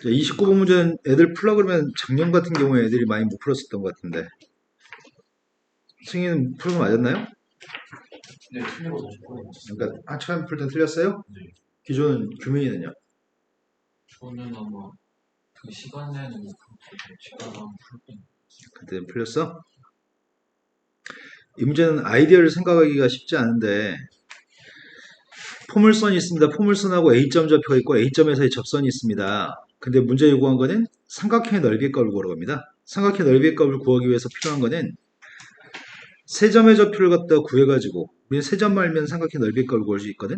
29번 문제는 애들 풀라 그러면 작년 같은 경우에 애들이 많이 못 풀었었던 것 같은데. 승희는 풀은 거 맞았나요? 네, 틀린 거 다시 풀어봤어요. 그러니까 처음 풀 땐 틀렸어요? 네. 기존 규민이는요? 저는 아마 그 시간에는 시간을 풀 때. 그때 풀렸어? 이 문제는 아이디어를 생각하기가 쉽지 않은데 포물선이 있습니다. 포물선하고 A점 좌표가 있고 A점에서의 접선이 있습니다. 근데 문제 요구한 거는 삼각형의 넓이의 값을 구하러 갑니다. 삼각형의 넓이의 값을 구하기 위해서 필요한 거는 세 점의 좌표를 갖다 구해가지고 우리는 세 점 말면 삼각형의 넓이의 값을 구할 수 있거든.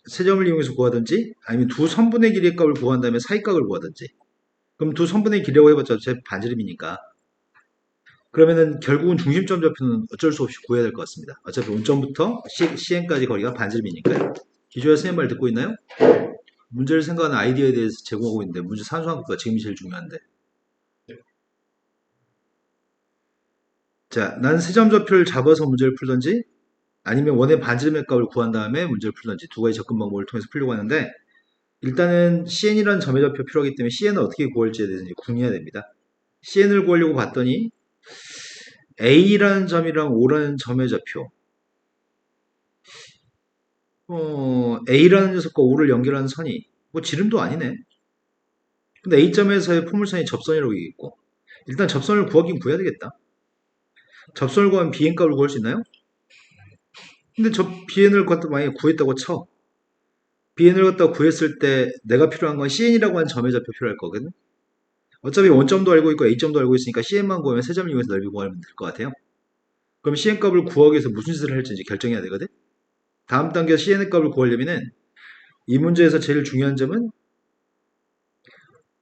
세 점을 이용해서 구하든지 아니면 두 선분의 길이의 값을 구한 다음에 사이 값을 구하든지. 그럼 두 선분의 길이라고 해봤자 제 반지름이니까. 그러면은 결국은 중심점 좌표는 어쩔 수 없이 구해야 될 것 같습니다. 어차피 원점부터 CN까지 거리가 반지름이니까요. 기조야 선생님 말 듣고 있나요? 문제를 생각하는 아이디어에 대해서 제공하고 있는데 문제 산수한국가 지금이 제일 중요한데. 자, 난 세 점 좌표를 잡아서 문제를 풀던지 아니면 원의 반지름의 값을 구한 다음에 문제를 풀던지 두 가지 접근 방법을 통해서 풀려고 하는데 일단은 CN이라는 점의 좌표 필요하기 때문에 CN을 어떻게 구할지에 대해서 이제 궁리해야 됩니다. CN을 구하려고 봤더니 A라는 점이랑 O라는 점의 좌표 A라는 녀석과 O를 연결하는 선이 뭐 지름도 아니네. 근데 A점에서의 포물선이 접선이라고 얘기했고 일단 접선을 구하긴 구해야 되겠다. 접선을 구하면 BN값을 구할 수 있나요? 근데 저 BN을 갖다 만약에 구했다고 쳐. BN을 갖다 구했을 때 내가 필요한 건 CN이라고 하는 점의 좌표 필요할 거거든. 어차피 원점도 알고 있고 A점도 알고 있으니까 CN만 구하면 세 점을 이용해서 넓이 구하면 될 것 같아요. 그럼 CN 값을 구하기 위해서 무슨 짓을 할지 이제 결정해야 되거든. 다음 단계 CN 값을 구하려면은 이 문제에서 제일 중요한 점은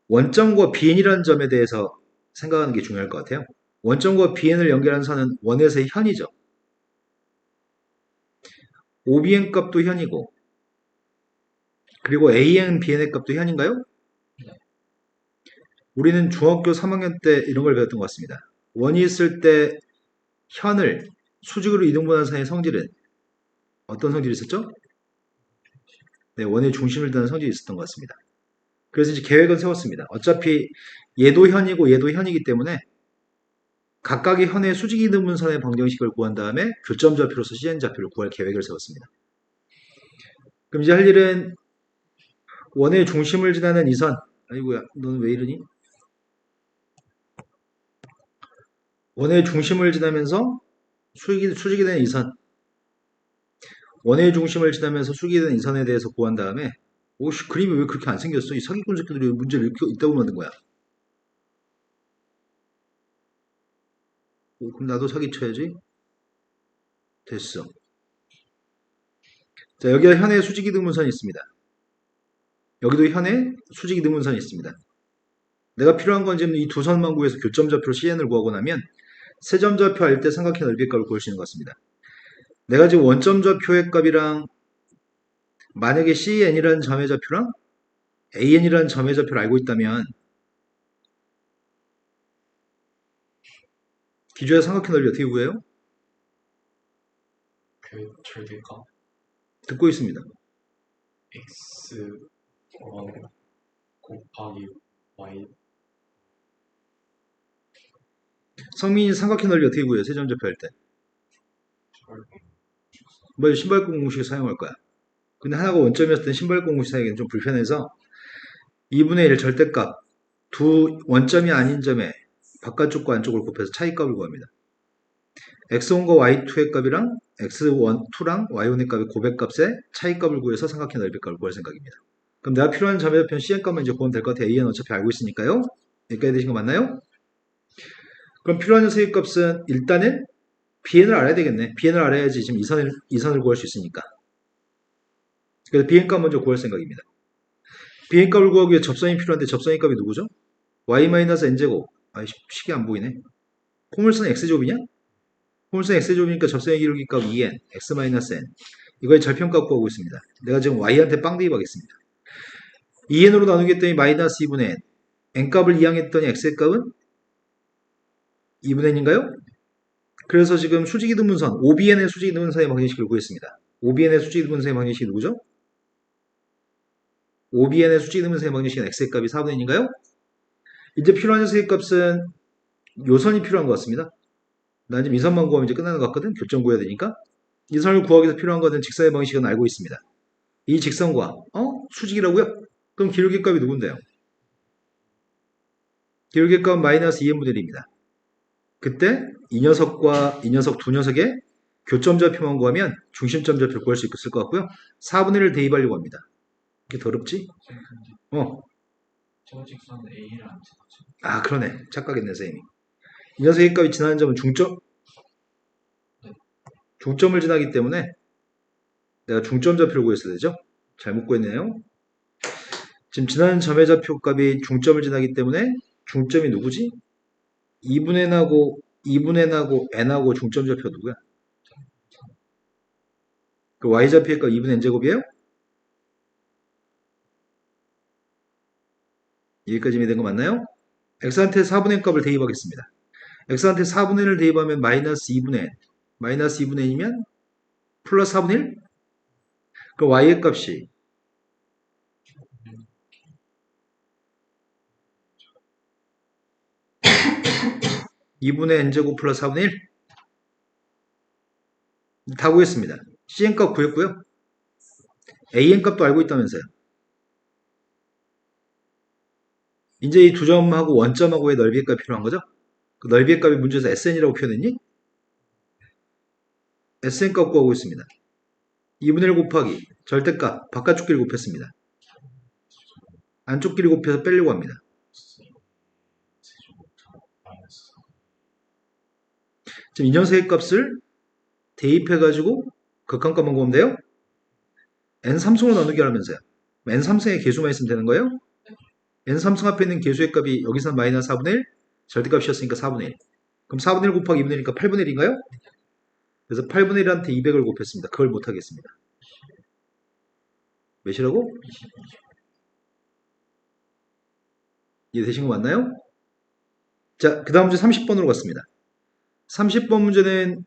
원점과 BN이라는 점에 대해서 생각하는 게 중요할 것 같아요. 원점과 BN을 연결한 선은 원에서의 현이죠. OBN 값도 현이고 그리고 AN, BN의 값도 현인가요? 우리는 중학교 3학년 때 이런 걸 배웠던 것 같습니다. 원이 있을 때 현을 수직으로 이등분한 사이의 성질은 어떤 성질이 있었죠? 네, 원의 중심을 드는 성질이 있었던 것 같습니다. 그래서 이제 계획은 세웠습니다. 어차피 얘도 현이고 얘도 현이기 때문에 각각의 현의 수직 이등분선의 방정식을 구한 다음에 교점 좌표로서 CN 좌표를 구할 계획을 세웠습니다. 그럼 이제 할 일은 원의 중심을 지나는 이 선, 아이고야, 너는 왜 이러니? 원의 중심을 지나면서 수직이 되는 이 선, 원의 중심을 지나면서 수직이 되는 이 선에 대해서 구한 다음에 오씨, 그림이 왜 그렇게 안 생겼어? 이 사기꾼 새끼들이 문제를 이렇게 있다고 만든 거야. 그럼 나도 사기쳐야지. 됐어. 자, 여기가 현의 수직이등분선이 있습니다. 여기도 현의 수직이등분선이 있습니다. 내가 필요한 건 지금 이 두 선만 구해서 교점 좌표로 CN을 구하고 나면 세 점 좌표 알 때 삼각형 넓이의 값을 구할 수 있는 것 같습니다. 내가 지금 원점 좌표의 값이랑 만약에 CN이라는 점의 좌표랑 AN이라는 점의 좌표를 알고 있다면 기조의 삼각형 넓이 어떻게 구해요? 그 절대값 듣고 있습니다. x 곱하기 y. 성민이 삼각형 넓이 어떻게 구해요? 세 점 좌표 할 때. 뭐 신발끈 공식 사용할 거야. 근데 하나가 원점이었을 땐 신발끈 공식 사용하기는 좀 불편해서 2분의 1 절대값 두 원점이 아닌 점에 바깥쪽과 안쪽을 곱해서 차이값을 구합니다. x1과 y2의 값이랑 x2랑 y1의 값의 고백값의 차이값을 구해서 삼각형 넓이 값을 구할 생각입니다. 그럼 내가 필요한 점의 좌표는 cn 값만 이제 구하면 될 것 같아요. a는 어차피 알고 있으니까요. 여기까지 되신 거 맞나요? 그럼 필요한 녀석의 값은 일단은 bn을 알아야 되겠네. bn을 알아야지 지금 이선을 구할 수 있으니까. 그래서 bn 값 먼저 구할 생각입니다. bn 값을 구하기 위해 접선이 필요한데 접선의 값이 누구죠? y-n제곱. 아, 식이 안 보이네. 포물선 x제곱이냐? 포물선 x제곱이니까 접선의 기울기값 2n, x-n. 이거의 절편값 구하고 있습니다. 내가 지금 y한테 빵 대입하겠습니다. 2n으로 나누기 했더니 마이너스 2분의 n. n값을 2항 했더니 x의 값은 2분의 n인가요? 그래서 지금 수직이등분선, OBN의 수직이등분선의 방정식을 구했습니다. OBN의 수직이등분선의 방정식이 누구죠? OBN의 수직 이등분선의 방정식은 x의 값이 4분의 1인가요? 이제 필요한 녀석의 값은 요선이 필요한 것 같습니다. 난 지금 이 선만 구하면 이제 끝나는 것 같거든. 교점 구해야 되니까. 이 선을 구하기 위해서 필요한 것은 직선의 방식은 알고 있습니다. 이 직선과 수직이라고요? 그럼 기울기 값이 누군데요? 기울기 값은 마이너스 2n분의 1입니다. 그때 이 녀석과 이 녀석 두 녀석의 교점 좌표만 구하면 중심점 좌표를 구할 수 있을 것 같고요. 4분의 1을 대입하려고 합니다. 이게 더럽지? 쌤, 근데 어. 저 직선은 A를 안 찍었죠. 아, 그러네. 착각했네, 선생님이. 이 녀석의 값이 지나는 점은 중점을 지나기 때문에 내가 중점 좌표를 구했어야 되죠? 잘못 구했네요. 지금 지나는 점의 좌표 값이 중점을 지나기 때문에 중점이 누구지? 2분의 n하고 n하고 중점 좌표 누구야? 그 y좌표의 값 2분의 n제곱이에요? 여기까지 이해된 거 맞나요? x한테 4분의 n 값을 대입하겠습니다. x한테 4분의 1을 대입하면 마이너스 2분의 n. 마이너스 2분의 n이면 플러스 4분의 1? 그 y의 값이 2분의 n제곱 플러스 4분의 1? 다 구했습니다. cn 값 구했고요. an 값도 알고 있다면서요. 이제 이 두 점하고 원점하고의 넓이의 값이 필요한 거죠? 그 넓이의 값이 문제에서 sn이라고 표현했니? sn 값 구하고 있습니다. 2분의 1 곱하기 절대값 바깥쪽 길이 곱했습니다. 안쪽 길이 곱해서 빼려고 합니다. 지금 이 녀석의 값을 대입해가지고 극한값만 구하면 돼요? n3승으로 나누기 하면서요. n3승의 개수만 있으면 되는 거예요? n3승 앞에 있는 개수의 값이 여기서 마이너스 4분의 1, 절대값이었으니까 4분의 1. 그럼 4분의 1 곱하기 2분의 1이니까 8분의 1인가요? 그래서 8분의 1한테 200을 곱했습니다. 그걸 못하겠습니다. 몇이라고? 이해되신 거 맞나요? 자, 그 다음 문제 30번으로 갔습니다. 30번 문제는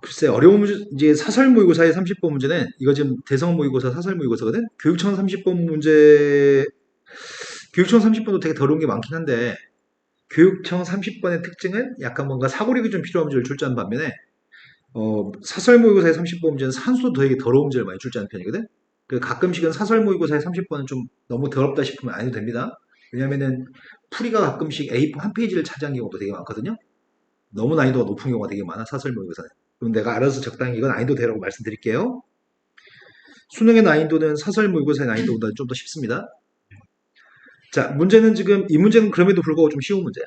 글쎄 어려운 문제, 이제 사설 모의고사의 30번 문제는 이거 지금 대성 모의고사, 사설 모의고사거든? 교육청 30번 문제, 교육청 30번도 되게 더러운 게 많긴 한데 교육청 30번의 특징은 약간 뭔가 사고력이 좀 필요한 문제를 출제하는 반면에 사설 모의고사의 30번 문제는 산수도 되게 더러운 문제를 많이 출제하는 편이거든? 그 가끔씩은 사설 모의고사의 30번은 좀 너무 더럽다 싶으면 안 해도 됩니다. 왜냐면은 풀이가 가끔씩 A4 한 페이지를 차지한 경우도 되게 많거든요. 너무 난이도가 높은 경우가 되게 많아, 사설 모의고사는. 그럼 내가 알아서 적당히 이건 난이도 되라고 말씀드릴게요. 수능의 난이도는 사설 모의고사의 난이도보다 좀 더 쉽습니다. 자, 문제는 지금 이 문제는 그럼에도 불구하고 좀 쉬운 문제야.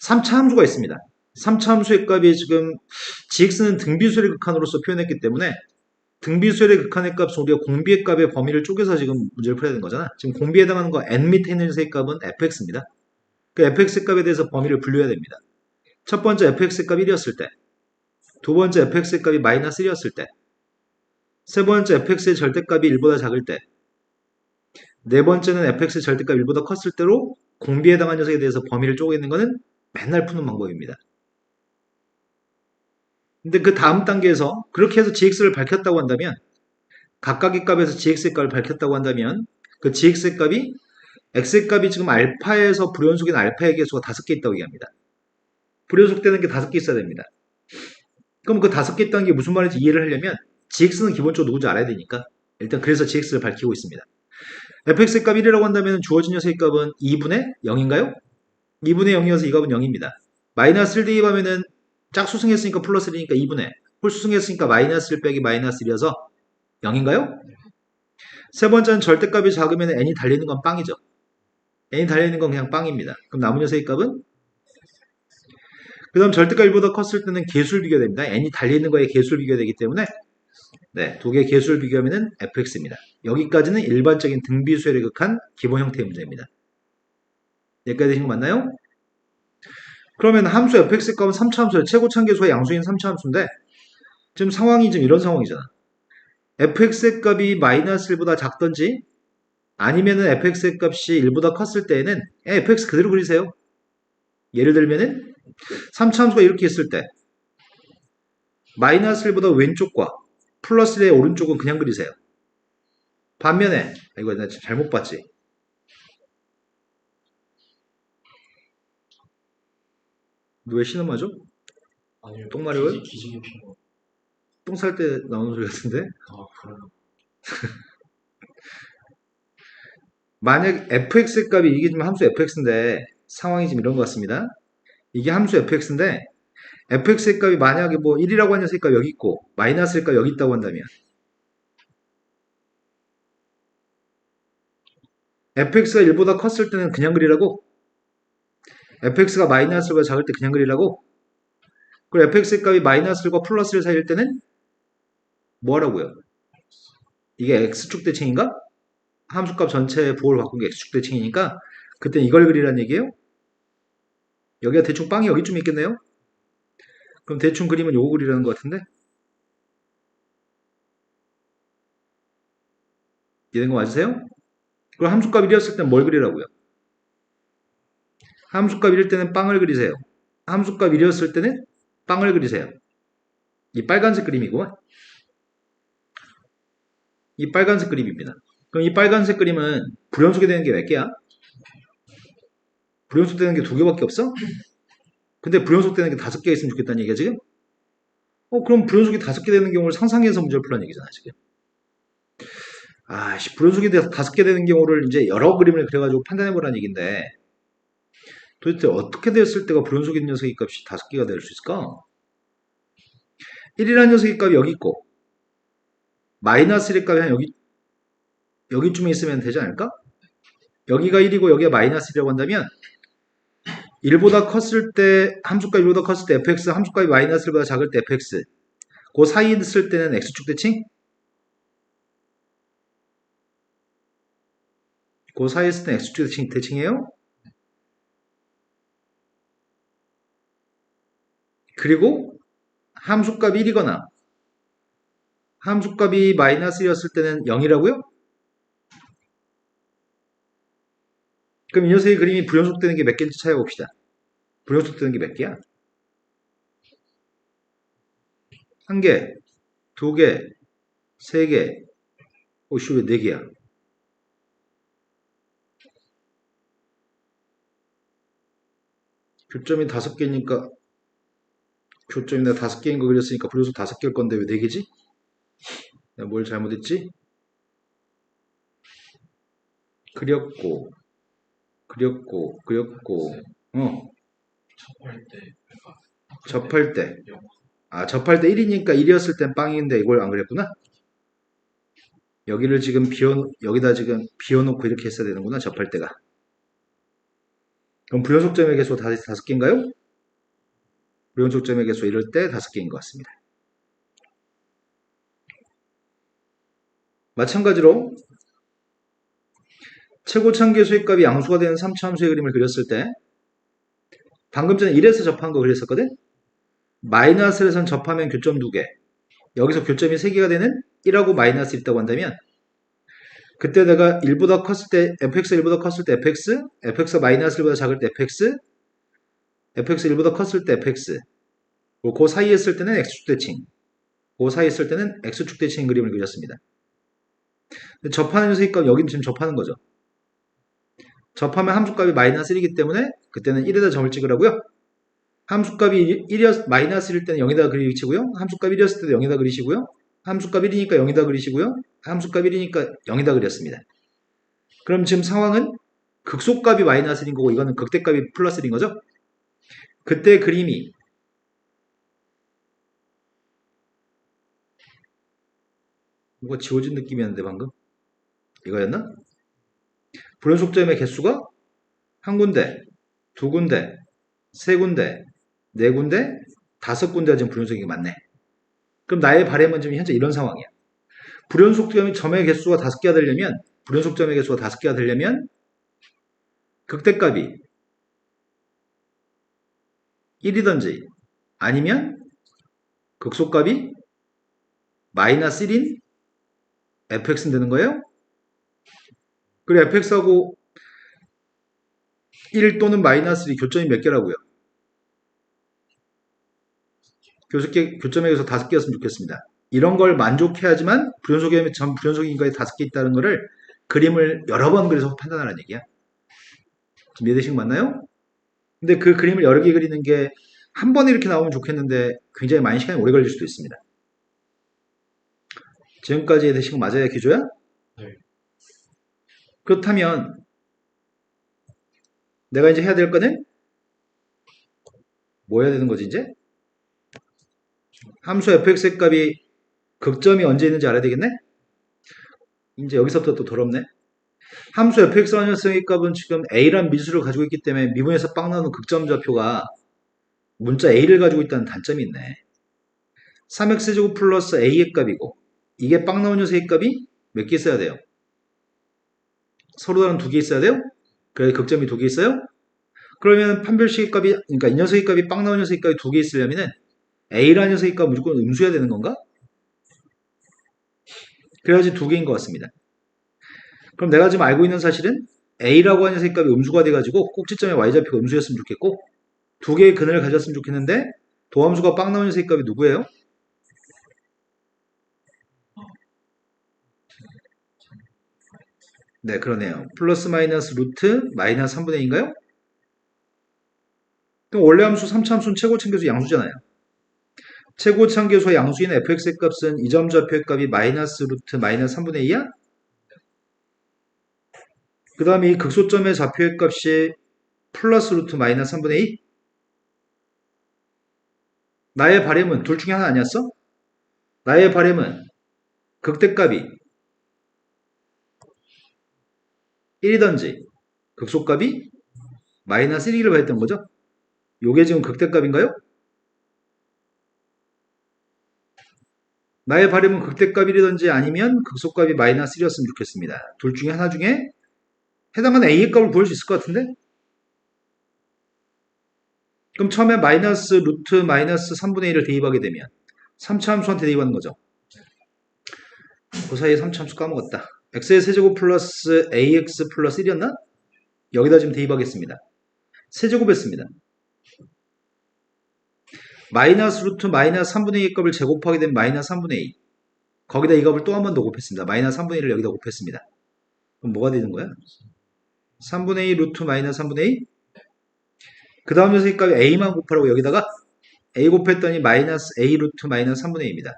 3차 함수가 있습니다. 3차 함수의 값이 지금 gx는 등비수열의 극한으로서 표현했기 때문에 등비수열의 극한의 값은 우리가 공비의 값의 범위를 쪼개서 지금 문제를 풀어야 되는 거잖아. 지금 공비에 해당하는 거 n 밑에 있는 의 값은 fx입니다. 그 fx 값에 대해서 범위를 분류해야 됩니다. 첫 번째 fx 값 1이었을 때, 두 번째 fx 값이 마이너스 1이었을 때, 세 번째 fx의 절대값이 1보다 작을 때, 네 번째는 fx의 절대값 1보다 컸을 때로 공비에 해당한 녀석에 대해서 범위를 쪼개는 것은 맨날 푸는 방법입니다. 근데 그 다음 단계에서 그렇게 해서 gx를 밝혔다고 한다면 각각의 값에서 gx의 값을 밝혔다고 한다면 그 gx의 값이 x의 값이 지금 알파에서 불연속인 알파의 개수가 5개 있다고 얘기합니다. 불연속되는 게 5개 있어야 됩니다. 그럼 그 5개 있다는 게 무슨 말인지 이해를 하려면 gx는 기본적으로 누군지 알아야 되니까 일단 그래서 gx를 밝히고 있습니다. fx의 값 1이라고 한다면 주어진 녀석의 값은 2분의 0인가요? 2분의 0이어서 이 값은 0입니다. 마이너스를 대입하면은 짝수승했으니까 플러스 1이니까 2분의 홀수승했으니까 마이너스 1 빼기 마이너스 1이어서 0인가요? 세 번째는 절대값이 작으면 n이 달리는 건 빵이죠. n이 달려있는 건 그냥 빵입니다. 그럼 남은 녀석의 값은? 그 다음 절대값 1보다 컸을 때는 개수를 비교해야 됩니다. n이 달려있는 거에 개수를 비교해야 되기 때문에 네, 두 개의 개수를 비교하면 fx입니다. 여기까지는 일반적인 등비수열에 극한 기본 형태의 문제입니다. 여기까지 되신 거 맞나요? 그러면 함수 fx의 값은 3차 함수예요. 최고참계수와 양수인 3차 함수인데 지금 상황이 지금 이런 상황이잖아. fx의 값이 마이너스 1보다 작던지 아니면은 fx의 값이 1보다 컸을 때에는 fx 그대로 그리세요. 예를 들면은 3차 함수가 이렇게 있을 때 마이너스 1보다 왼쪽과 플러스 1의 오른쪽은 그냥 그리세요. 반면에 이거 나 잘못 봤지. 너 왜 신음하죠? 아니요. 똥 마려워요? 기지개 핀 거. 똥 쌀 때 나오는 소리 같은데? 아, 그럼. 만약 fx의 값이 이게 지금 함수 fx인데 상황이 지금 이런 것 같습니다. 이게 함수 fx인데 fx의 값이 만약에 뭐 1이라고 하는 녀석의 값이 여기 있고 마이너스의 값이 여기 있다고 한다면 fx가 1보다 컸을 때는 그냥 그리라고, fx가 마이너스보다 작을 때 그냥 그리라고, 그리고 fx의 값이 마이너스1과 플러스1 사이일 때는 뭐 하라고요? 이게 x축 대칭인가? 함수값 전체의 부호를 바꾼 게 x축 대칭이니까 그때 이걸 그리라는 얘기예요. 여기가 대충 빵이 여기쯤 있겠네요. 그럼 대충 그림은 요거 그리라는 것 같은데, 이해된 거 맞으세요? 그럼 함수값 1이었을 땐 뭘 그리라고요? 함수값 1일 때는 빵을 그리세요. 함수값 1이었을 때는 빵을 그리세요. 이 빨간색 그림이구만. 이 빨간색 그림입니다. 그럼 이 빨간색 그림은 불연속이 되는 게 몇 개야? 불연속 되는 게 두 개밖에 없어? 근데 불연속 되는 게 다섯 개 있으면 좋겠다는 얘기야 지금? 그럼 불연속이 다섯 개 되는 경우를 상상해서 문제를 풀라는 얘기잖아 지금. 불연속이 다섯 개 되는 경우를 이제 여러 그림을 그려가지고 판단해보라는 얘기인데 도대체 어떻게 되었을 때가 불연속인 녀석의 값이 다섯 개가 될 수 있을까? 1이라는 녀석의 값이 여기 있고 마이너스 1의 값이 한 여기쯤에 있으면 되지 않을까? 여기가 1이고 여기가 마이너스 1이라고 한다면 1보다 컸을 때 함수값 1보다 컸을 때 fx, 함수값이 마이너스 1보다 작을 때 fx, 그 사이에 있을 때는 x축 대칭? 그 사이에 있을 때는 x축 대칭이에요? 그리고 함수값이 1이거나 함수값이 마이너스 1이었을 때는 0이라고요? 그럼 이 녀석의 그림이 불연속되는 게 몇 개인지 찾아봅시다. 불연속되는 게 몇 개야? 한 개, 두 개, 세 개, 오씨 왜 네 개야? 교점이 다섯 개니까 교점이 내가 다섯 개인 거 그렸으니까 불연속 다섯 개일 건데 왜 네 개지? 내가 뭘 잘못했지? 그렸고 어 접할 때, 그러니까 접할 때 영. 접할 때 1이니까 1이었을 땐 빵인데 이걸 안 그랬구나. 여기를 지금 여기다 지금 비워놓고 이렇게 했어야 되는구나 접할 때가. 그럼 불연속점의 개수 다섯 개인가요? 불연속점의 개수 이럴 때 다섯 개인 것 같습니다. 마찬가지로 최고참계수의 값이 양수가 되는 3차 함수의 그림을 그렸을 때 방금 전에 1에서 접한 거 그렸었거든? 마이너스에선 접하면 교점 2개, 여기서 교점이 3개가 되는 1하고 마이너스 있다고 한다면 그때 내가 1보다 컸을 때 fx가 1보다 컸을 때 fx가 마이너스 1보다 작을 때 fx 1보다 컸을 때 fx, 그 사이에 있을 때는 x축 대칭, 그 사이에 있을 때는 x축 대칭 그림을 그렸습니다. 접하는 녀석의 값 여기는 지금 접하는 거죠. 접하면 함수값이 마이너스 1이기 때문에 그때는 1에다 점을 찍으라고요. 함수값이 마이너스 1일 때는 0에다 그리시고요. 함수값 1이었을 때도 0에다 그리시고요. 함수값 1이니까 0에다 그리시고요. 함수값 1이니까 0에다 그렸습니다. 그럼 지금 상황은 극소값이 마이너스 1인 거고 이거는 극대값이 플러스 1인 거죠. 그때 그림이 뭐가 지워진 느낌이었는데 방금? 이거였나? 불연속점의 개수가 한 군데, 두 군데, 세 군데, 네 군데, 다섯 군데가 지금 불연속이 맞네. 그럼 나의 바램은 지금 현재 이런 상황이야. 불연속점의 개수가 다섯 개가 되려면, 불연속점의 개수가 다섯 개가 되려면, 극대값이 1이든지, 아니면 극소값이 마이너스 1인 fx는 되는 거예요. 그리고 fx하고 1 또는 마이너스 1이 교점이 몇 개라고요? 교점의 개수 다섯 개였으면 좋겠습니다. 이런 걸 만족해야지만 불연속의 전 불연속 인과에 5개 있다는 거를 그림을 여러 번 그려서 판단하라는 얘기야. 지금 이해되신 거 맞나요? 근데 그 그림을 여러 개 그리는 게 한 번에 이렇게 나오면 좋겠는데 굉장히 많은 시간이 오래 걸릴 수도 있습니다. 지금까지 이해되신 거 맞아요, 기조야? 네. 그렇다면 내가 이제 해야 될 거는 뭐 해야 되는 거지 이제? 함수 fx의 값이 극점이 언제 있는지 알아야 되겠네? 이제 여기서부터 또 더럽네. 함수 fx라는 녀석의 값은 지금 a란 미수를 가지고 있기 때문에 미분에서 빵 나오는 극점 좌표가 문자 a를 가지고 있다는 단점이 있네. 3x제곱 플러스 a의 값이고 이게 빵 나온 녀석의 값이 몇 개 있어야 돼요? 서로 다른 2개 있어야 돼요? 그래 극점이 2개 있어요? 그러면 판별식의 값이 그러니까 이 녀석의 값이 빵 나온 녀석의 값이 2개 있으려면은 a라는 녀석의 값 무조건 음수해야 되는 건가? 그래야지 2개인 것 같습니다. 그럼 내가 지금 알고 있는 사실은 a라고 하는 녀석의 값이 음수가 돼가지고 꼭지점의 y좌표가 음수였으면 좋겠고 2개의 근을 가졌으면 좋겠는데 도함수가 빵 나온 녀석의 값이 누구예요? 네, 그러네요. 플러스 마이너스 루트 마이너스 3분의 2인가요? 그럼 원래 함수 3차 함수는 최고차함수 양수잖아요. 최고차함수의 양수인 fx의 값은 이 점 좌표의 값이 마이너스 루트 마이너스 3분의 2야? 그 다음에 이 극소점의 좌표의 값이 플러스 루트 마이너스 3분의 2? 나의 바램은 둘 중에 하나 아니었어? 나의 바램은 극대값이 1이던지 극소값이 마이너스 1이기를 바랬던 거죠? 요게 지금 극대값인가요? 나의 바램은 극대값 1이던지 아니면 극소값이 마이너스 1이었으면 좋겠습니다. 둘 중에 하나 중에 해당하는 A의 값을 구할 수 있을 것 같은데? 그럼 처음에 마이너스 루트 마이너스 3분의 1을 대입하게 되면 3차 함수한테 대입하는 거죠. 그 사이에 3차 함수 까먹었다. x의 세제곱 플러스 ax 플러스 1이었나? 여기다 지금 대입하겠습니다. 세제곱 했습니다. 마이너스 루트 마이너스 3분의 2의 값을 제곱하게 되면 마이너스 3분의 2. 거기다 이 값을 또 한 번 더 곱했습니다. 마이너스 3분의 1을 여기다 곱했습니다. 그럼 뭐가 되는 거야? 3분의 2 루트 마이너스 3분의 2? 그 다음 녀석의 값이 a만 곱하라고 여기다가 a 곱했더니 마이너스 a 루트 마이너스 3분의 2입니다.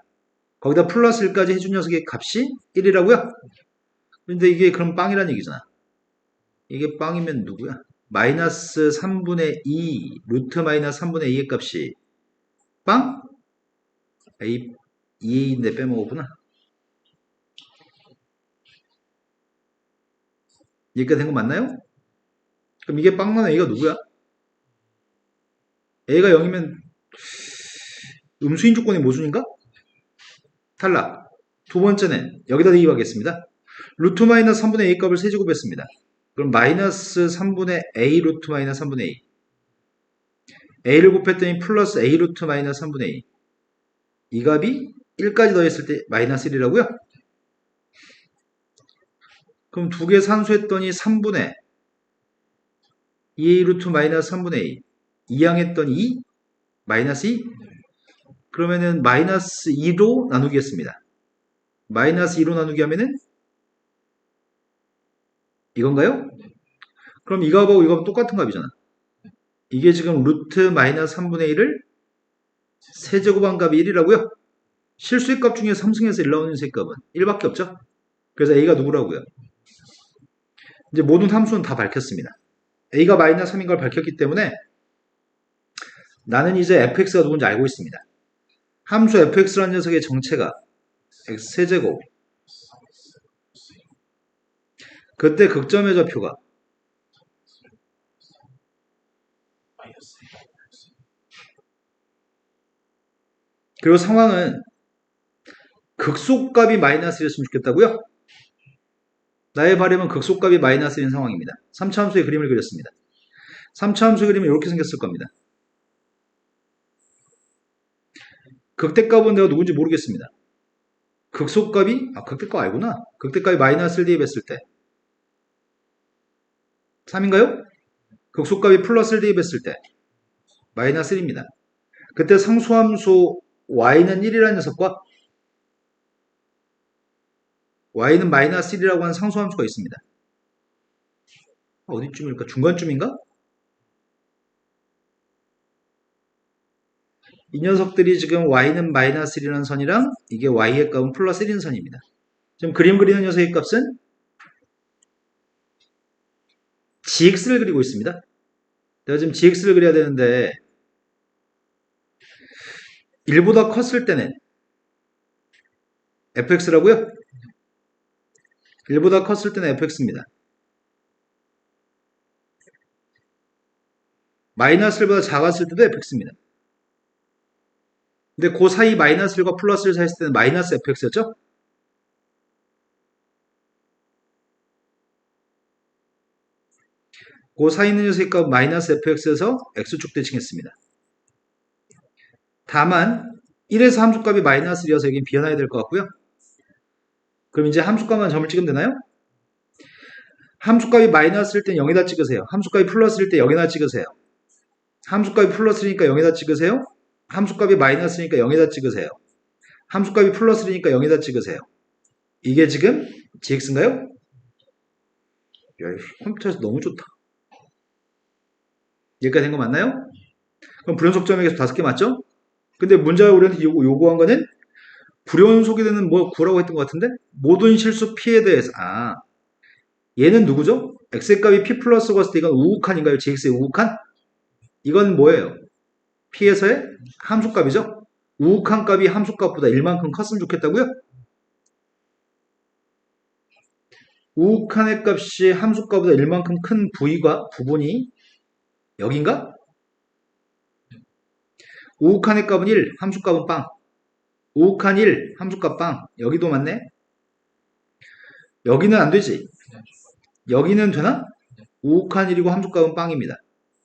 거기다 플러스 1까지 해준 녀석의 값이 1이라고요? 근데 이게 그럼 빵이란 얘기잖아. 이게 빵이면 누구야? 마이너스 3분의 2 루트 마이너스 3분의 2의 값이 빵? a 2a인데 빼먹었구나. 여기까지 된 거 맞나요? 그럼 이게 빵 나는 a가 누구야? a가 0이면 음수인 조건이 모순인가? 탈락. 두 번째는 여기다 대입하겠습니다. 루트 마이너스 3분의 a 값을 세제곱했습니다. 그럼 마이너스 3분의 a 루트 마이너스 3분의 2. a를 곱했더니 플러스 a 루트 마이너스 3분의 2. 이 값이 1까지 더했을 때 마이너스 1이라고요? 그럼 두 개 산수했더니 3분의 2a 루트 마이너스 3분의 2. 이항했더니 2? 마이너스 2? 그러면은 마이너스 2로 나누기했습니다. 마이너스 2로 나누기 하면은 이건가요? 그럼 이 값하고 이 값은 똑같은 값이잖아. 이게 지금 루트 마이너스 3분의 1을 세제곱한 값이 1이라고요? 실수의 값 중에 3승에서 1 나오는 세 값은 1밖에 없죠? 그래서 a가 누구라고요? 이제 모든 함수는 다 밝혔습니다. a가 마이너스 3인 걸 밝혔기 때문에 나는 이제 fx가 누군지 알고 있습니다. 함수 fx라는 녀석의 정체가 x 세제곱 그때 극점의 좌표가 그리고 상황은 극소값이 마이너스였으면 좋겠다고요? 나의 바램은 극소값이 마이너스인 상황입니다. 3차 함수의 그림을 그렸습니다. 3차 함수의 그림은 이렇게 생겼을 겁니다. 극대값은 내가 누군지 모르겠습니다. 극소값이 극대값 알구나. 극대값이 마이너스를 대입했을 때 3인가요? 극소값이 플러스를 대입했을 때 마이너스 1입니다. 그때 상수함수 y는 1이라는 녀석과 y는 마이너스 1이라고 하는 상수함수가 있습니다. 어디쯤일까? 중간쯤인가? 이 녀석들이 지금 y는 마이너스 1이라는 선이랑 이게 y의 값은 플러스 1인 선입니다. 지금 그림 그리는 녀석의 값은 gx를 그리고 있습니다. 내가 지금 gx를 그려야 되는데 1보다 컸을 때는 fx라고요? 1보다 컸을 때는 fx입니다. 마이너스 1보다 작았을 때도 fx입니다. 근데 그 사이 마이너스 1과 플러스 1 사이 있을 때는 마이너스 fx였죠? 그 사이 있는 녀석의 값 마이너스 fx에서 x축 대칭했습니다. 다만 1에서 함수값이 마이너스 1이어서 여긴 비워놔야 될 것 같고요. 그럼 이제 함수값만 점을 찍으면 되나요? 함수값이 마이너스일 땐 0에다 찍으세요. 함수값이 플러스일 때 0에다 찍으세요. 함수값이 플러스니까 0에다 찍으세요. 함수값이 마이너스니까 0에다 찍으세요. 함수값이 플러스니까 0에다 찍으세요. 이게 지금 gx인가요? 야, 컴퓨터에서 너무 좋다. 여기까지 된 거 맞나요? 그럼 불연속점에서 5개 맞죠? 근데 문제가 우리한테 요구한 거는 불연속이 되는 뭐 구라고 했던 것 같은데 모든 실수 p에 대해서 얘는 누구죠? x의 값이 p 플러스가 왔을 때 이건 우극한인가요? gx의 우극한? 이건 뭐예요? p에서의 함수값이죠? 우극한 값이 함수값보다 1만큼 컸으면 좋겠다고요? 우극한의 값이 함수값보다 1만큼 큰 부분이 여긴가? 우극한의 값은 1, 함수값은 빵. 우극한 1, 함수값 빵. 여기도 맞네? 여기는 안 되지. 여기는 되나? 우극한 1이고 함수값은 빵입니다.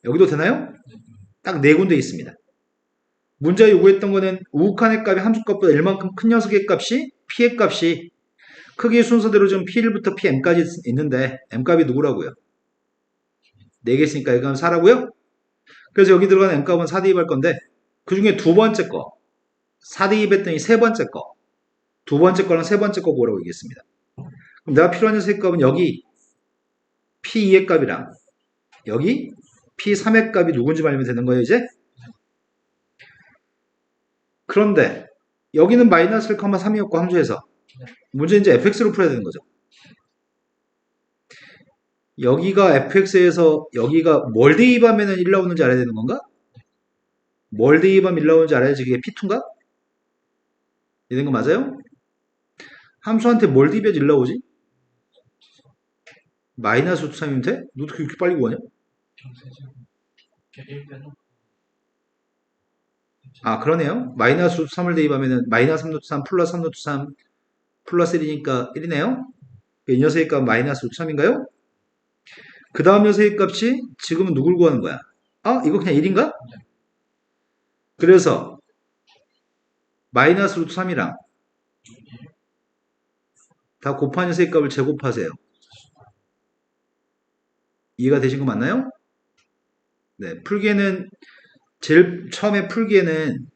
여기도 되나요? 딱 4군데 있습니다. 문제가 요구했던 거는 우극한의 값이 함수값보다 1만큼 큰 녀석의 값이 p의 값이 크기 순서대로 지금 p1부터 pm까지 있는데 m값이 누구라고요? 4개 있으니까 이건 4라고요? 그래서 여기 들어가는 m값은 4 대입할 건데 그 중에 두 번째 거 4 대입했더니 세 번째 거 두 번째 거랑 세 번째 거 뭐라고 얘기했습니다. 그럼 내가 필요한 녀석의 값은 여기 p2의 값이랑 여기 p3의 값이 누군지 말하면 되는 거예요 이제? 그런데 여기는 마이너스 1,3이었고 함수에서 문제는 이제 fx로 풀어야 되는 거죠. 여기가 fx에서 여기가 뭘 대입하면 1 나오는지 알아야 되는 건가? 뭘 대입하면 1 나오는지 알아야지 그게 p2인가? 이런 거 맞아요? 함수한테 뭘 대입해야지 1 나오지? 마이너스 루트 3이면 돼? 너 어떻게 이렇게 빨리 구하냐? 그러네요. 마이너스 루트 3을 대입하면은 마이너스 3 루트 3 플러스 3 루트 3 플러스 1이니까 1이네요. 이 녀석의 값 마이너스 루트 3인가요? 그 다음 녀석의 값이 지금은 누굴 구하는 거야? 이거 그냥 1인가? 그래서 마이너스 루트 3이랑 다 곱한 녀석의 값을 제곱하세요. 이해가 되신 거 맞나요? 네, 풀기에는 제일 처음에 풀기에는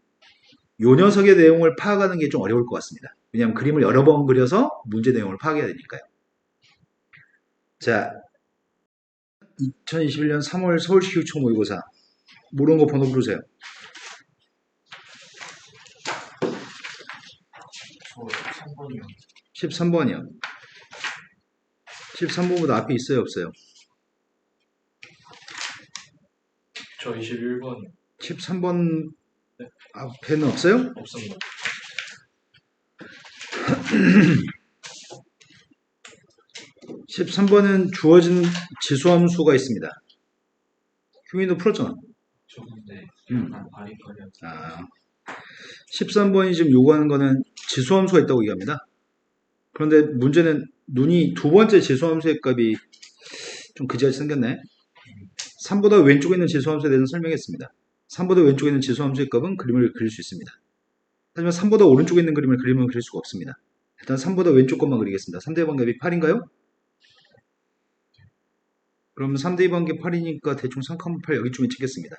요 녀석의 내용을 파악하는 게 좀 어려울 것 같습니다. 왜냐하면 그림을 여러 번 그려서 문제 내용을 파악해야 되니까요. 자, 2021년 3월 서울시 교육청 모의고사 모르는 거 번호 부르세요. 저 3번이요. 13번이요. 13번보다 앞에 있어요 없어요? 저 21번이요. 13번 앞에는 없어요? 없습니다. 13번은 주어진 지수함수가 있습니다. 휴민도 풀었잖아. 저 근데 음. 약간 발이 걸려서 13번이 지금 요구하는 거는 지수함수가 있다고 얘기합니다. 그런데 문제는 눈이 두 번째 지수함수의 값이 좀 그지같이 생겼네. 3보다 왼쪽에 있는 지수함수에 대해서 설명했습니다. 3보다 왼쪽에 있는 지수함수의 값은 그림을 그릴 수 있습니다. 하지만 3보다 오른쪽에 있는 그림을 그릴 수가 없습니다. 일단 3보다 왼쪽 것만 그리겠습니다. 3대 반ገብ이 8인가요? 그럼 3대 반겹 8이니까 대충 3,8 여기쯤에 찍겠습니다.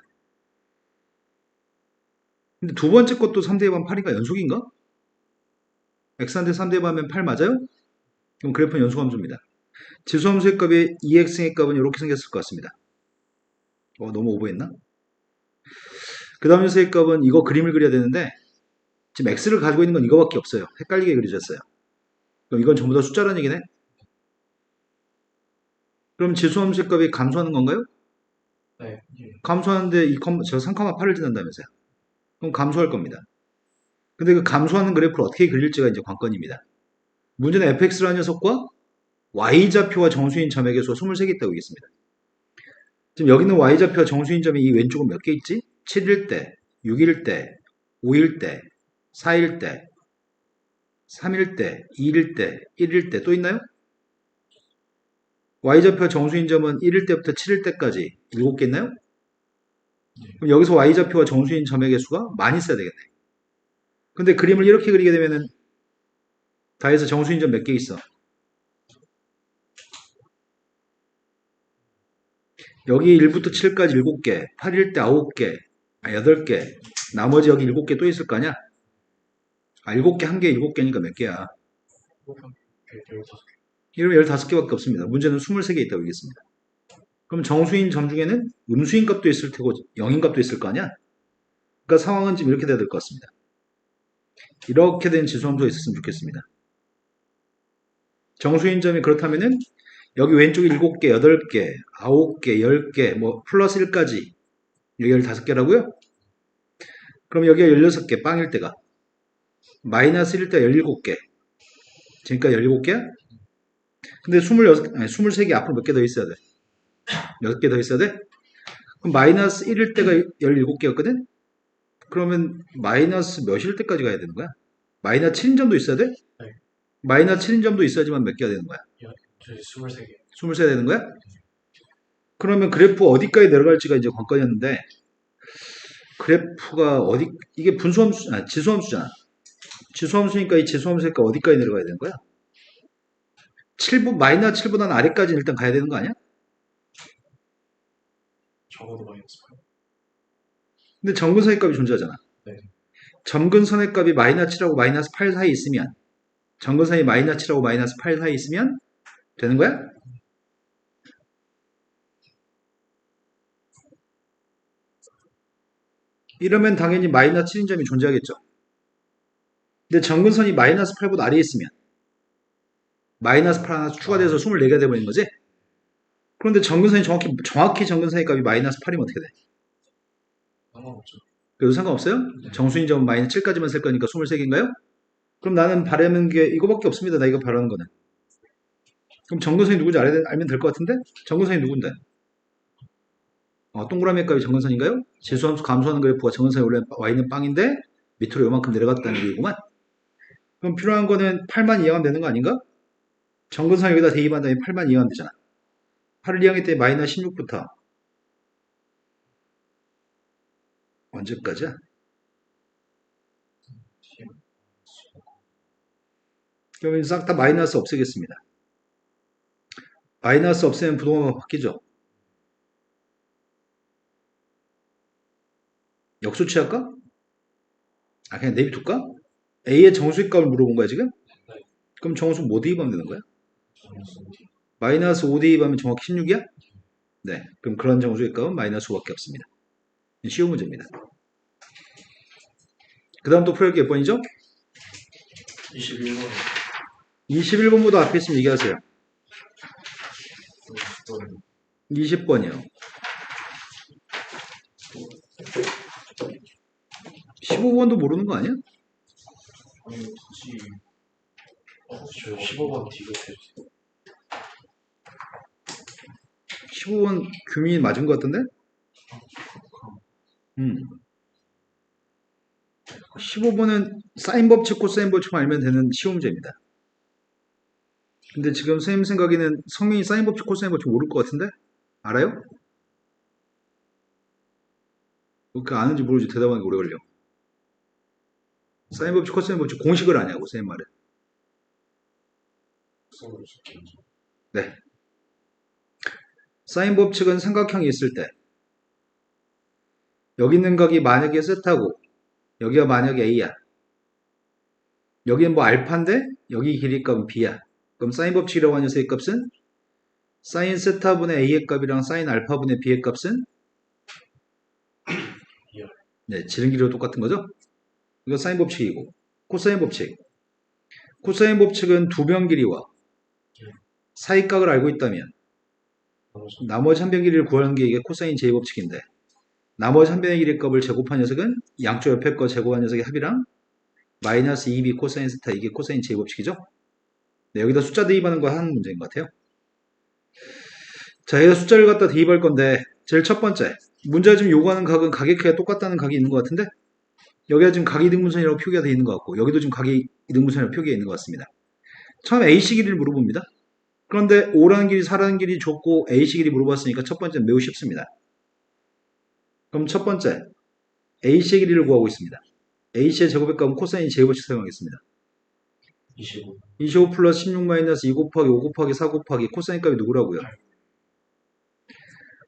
근데 두 번째 것도 3대 반 8인가 연속인가? x한테 3대 반면 8 맞아요? 그럼 그래프는 연소함수입니다. 지수함수의 값이 2x의 값은 이렇게 생겼을 것 같습니다. 너무 오버했나? 그 다음 녀석의 값은 이거 그림을 그려야 되는데 지금 x를 가지고 있는 건 이거밖에 없어요. 헷갈리게 그려졌어요. 그럼 이건 전부 다 숫자라는 얘기네? 그럼 지수함수의 값이 감소하는 건가요? 네. 예. 감소하는데 저 3,8을 지난다면서요. 그럼 감소할 겁니다. 근데 그 감소하는 그래프를 어떻게 그릴지가 이제 관건입니다. 문제는 fx라는 녀석과 y좌표와 정수인 점의 개수가 23개 있다고 얘기했습니다. 지금 여기 있는 y좌표와 정수인 점이 이 왼쪽은 몇 개 있지? 7일 때, 6일 때, 5일 때, 4일 때, 3일 때, 2일 때, 1일 때 또 있나요? y좌표 정수인 점은 1일 때부터 7일 때까지 7개 있나요? 그럼 여기서 y좌표와 정수인 점의 개수가 많이 있어야 되겠네. 근데 그림을 이렇게 그리게 되면은 다 해서 정수인 점 몇 개 있어? 여기 1부터 7까지 7개, 8일 때 9개, 8개, 나머지 여기 7개 또 있을 거 아니야? 7개, 1개, 7개니까 몇 개야? 15개. 이러면 15개밖에 없습니다. 문제는 23개 있다고 얘기했습니다. 그럼 정수인 점 중에는 음수인 값도 있을 테고 0인 값도 있을 거 아니야? 그러니까 상황은 지금 이렇게 돼야 될 것 같습니다. 이렇게 된 지수함수가 있었으면 좋겠습니다. 정수인 점이 그렇다면은 여기 왼쪽에 7개, 8개, 9개, 10개, 뭐 플러스 1까지 여기 15개라고요? 그럼 여기가 16개, 빵일 때가 마이너스 1일 때 17개. 지금까지 17개야? 근데 23개 앞으로 몇 개 더 있어야 돼? 6개 더 있어야 돼? 그럼 마이너스 1일 때가 17개였거든? 그러면 마이너스 몇일 때까지 가야 되는 거야? 마이너스 7인 점도 있어야 돼? 네. 마이너스 7인 점도 있어야지만 몇 개가 되는 거야? 저희 23개. 23 되는 거야? 그러면 그래프 어디까지 내려갈지가 이제 관건이었는데 그래프가 이게 분수함수, 지수함수잖아. 지수함수니까 이 지수함수니까 어디까지 내려가야 되는 거야? 마이너스 7보다는 아래까지 일단 가야 되는 거 아니야? 적어도 마이너스 8. 근데 점근선의 값이 존재하잖아. 네. 점근선의 값이 마이너스 7하고 마이너스 8 사이에 있으면 점근선이 마이너스 7하고 마이너스 8 사이에 있으면 되는 거야? 이러면 당연히 마이너스 7인 점이 존재하겠죠. 근데 점근선이 마이너스 8보다 아래에 있으면 마이너스 8 하나 추가돼서 24개가 돼버린 거지? 그런데 점근선이 정확히 점근선의 값이 마이너스 8이면 어떻게 돼? 상관없죠. 그래도 상관없어요? 네. 정수인 점은 마이너스 7까지만 쓸 거니까 23개인가요? 그럼 나는 바라는 게 이거밖에 없습니다. 나 이거 바라는 거는. 그럼 정근선이 누군지 알면 될 것 같은데? 정근선이 누군데? 동그라미 값이 정근선인가요? 지수함수 감소하는 그래프가 정근선에 원래 y는 빵인데 밑으로 요만큼 내려갔다는 얘기구만. 그럼 필요한 거는 8만 이해하면 되는 거 아닌가? 정근선 여기다 대입한 다음에 8만 이해하면 되잖아. 8을 이해하기 때문에 마이너스 16부터 언제까지야? 그러면 싹 다 마이너스 없애겠습니다. 마이너스 없애면 부동호가 바뀌죠. 역수치 할까? 그냥 내비둘까? A의 정수의 값을 물어본 거야 지금? 네. 그럼 정수 뭐 대입하면 되는 거야? 마이너스 5D. 마이너스 5 대입하면 정확히 16이야? 네. 그럼 그런 정수의 값은 마이너스 5밖에 없습니다. 쉬운 문제입니다. 그 다음 또 풀기 몇 번이죠? 21번. 21번보다 앞에 있으면 얘기하세요. 20번. 20번이요. 15번도 모르는 거 아니야? 아니, 혹시 저 15번 디귿해 주세요. 15번 규민 맞은 것 같던데? 15번은 사인 법칙, 코사인 법칙만 알면 되는 쉬운 문제입니다. 근데 지금 선생님 생각에는 성민이 사인 법칙, 코사인 법칙 모를 것 같은데? 알아요? 그 아는지 모르지 대답하기 오래 걸려. 사인 법칙, 코사인 법칙 공식을 아냐고 선생님 말은. 네. 사인 법칙은 삼각형이 있을 때 여기 있는 각이 만약에 세타고 여기가 만약에 A야. 여기는 뭐 알파인데 여기 길이값은 B야. 그럼 사인 법칙이라고 하는 녀석의 값은 사인 세타분의 A의 값이랑 사인 알파분의 B의 값은 네, 지름 길이로 똑같은 거죠? 이거 사인 법칙이고 코사인 법칙. 코사인 법칙은 두 변 길이와 사이각을 알고 있다면 나머지 한 변 길이를 구하는 게 이게 코사인 제 법칙인데 나머지 한 변의 길이 값을 제곱한 녀석은 양쪽 옆에 거 제곱한 녀석의 합이랑 마이너스 2b 코사인 세타 이게 코사인 제 법칙이죠? 네, 여기다 숫자 대입하는 거 하는 문제인 것 같아요. 자, 여기다 숫자를 갖다 대입할 건데 제일 첫 번째 문제가 지금 요구하는 각은 각의 크기가 똑같다는 각이 있는 것 같은데 여기가 지금 각이등분선이라고 표기가 되어 있는 것 같고 여기도 지금 각이등분선이라고 표기가 있는 것 같습니다. 처음에 A씨 길이를 물어봅니다. 그런데 O라는 길이 4라는 길이 줬고 A씨 길이 물어봤으니까 첫 번째는 매우 쉽습니다. 그럼 첫 번째 A씨의 길이를 구하고 있습니다. A씨의 제곱의 값은 코사인 제곱식 사용하겠습니다. 25. 25 플러스 16 마이너스 2 곱하기 5 곱하기 4 곱하기 코사인 값이 누구라고요?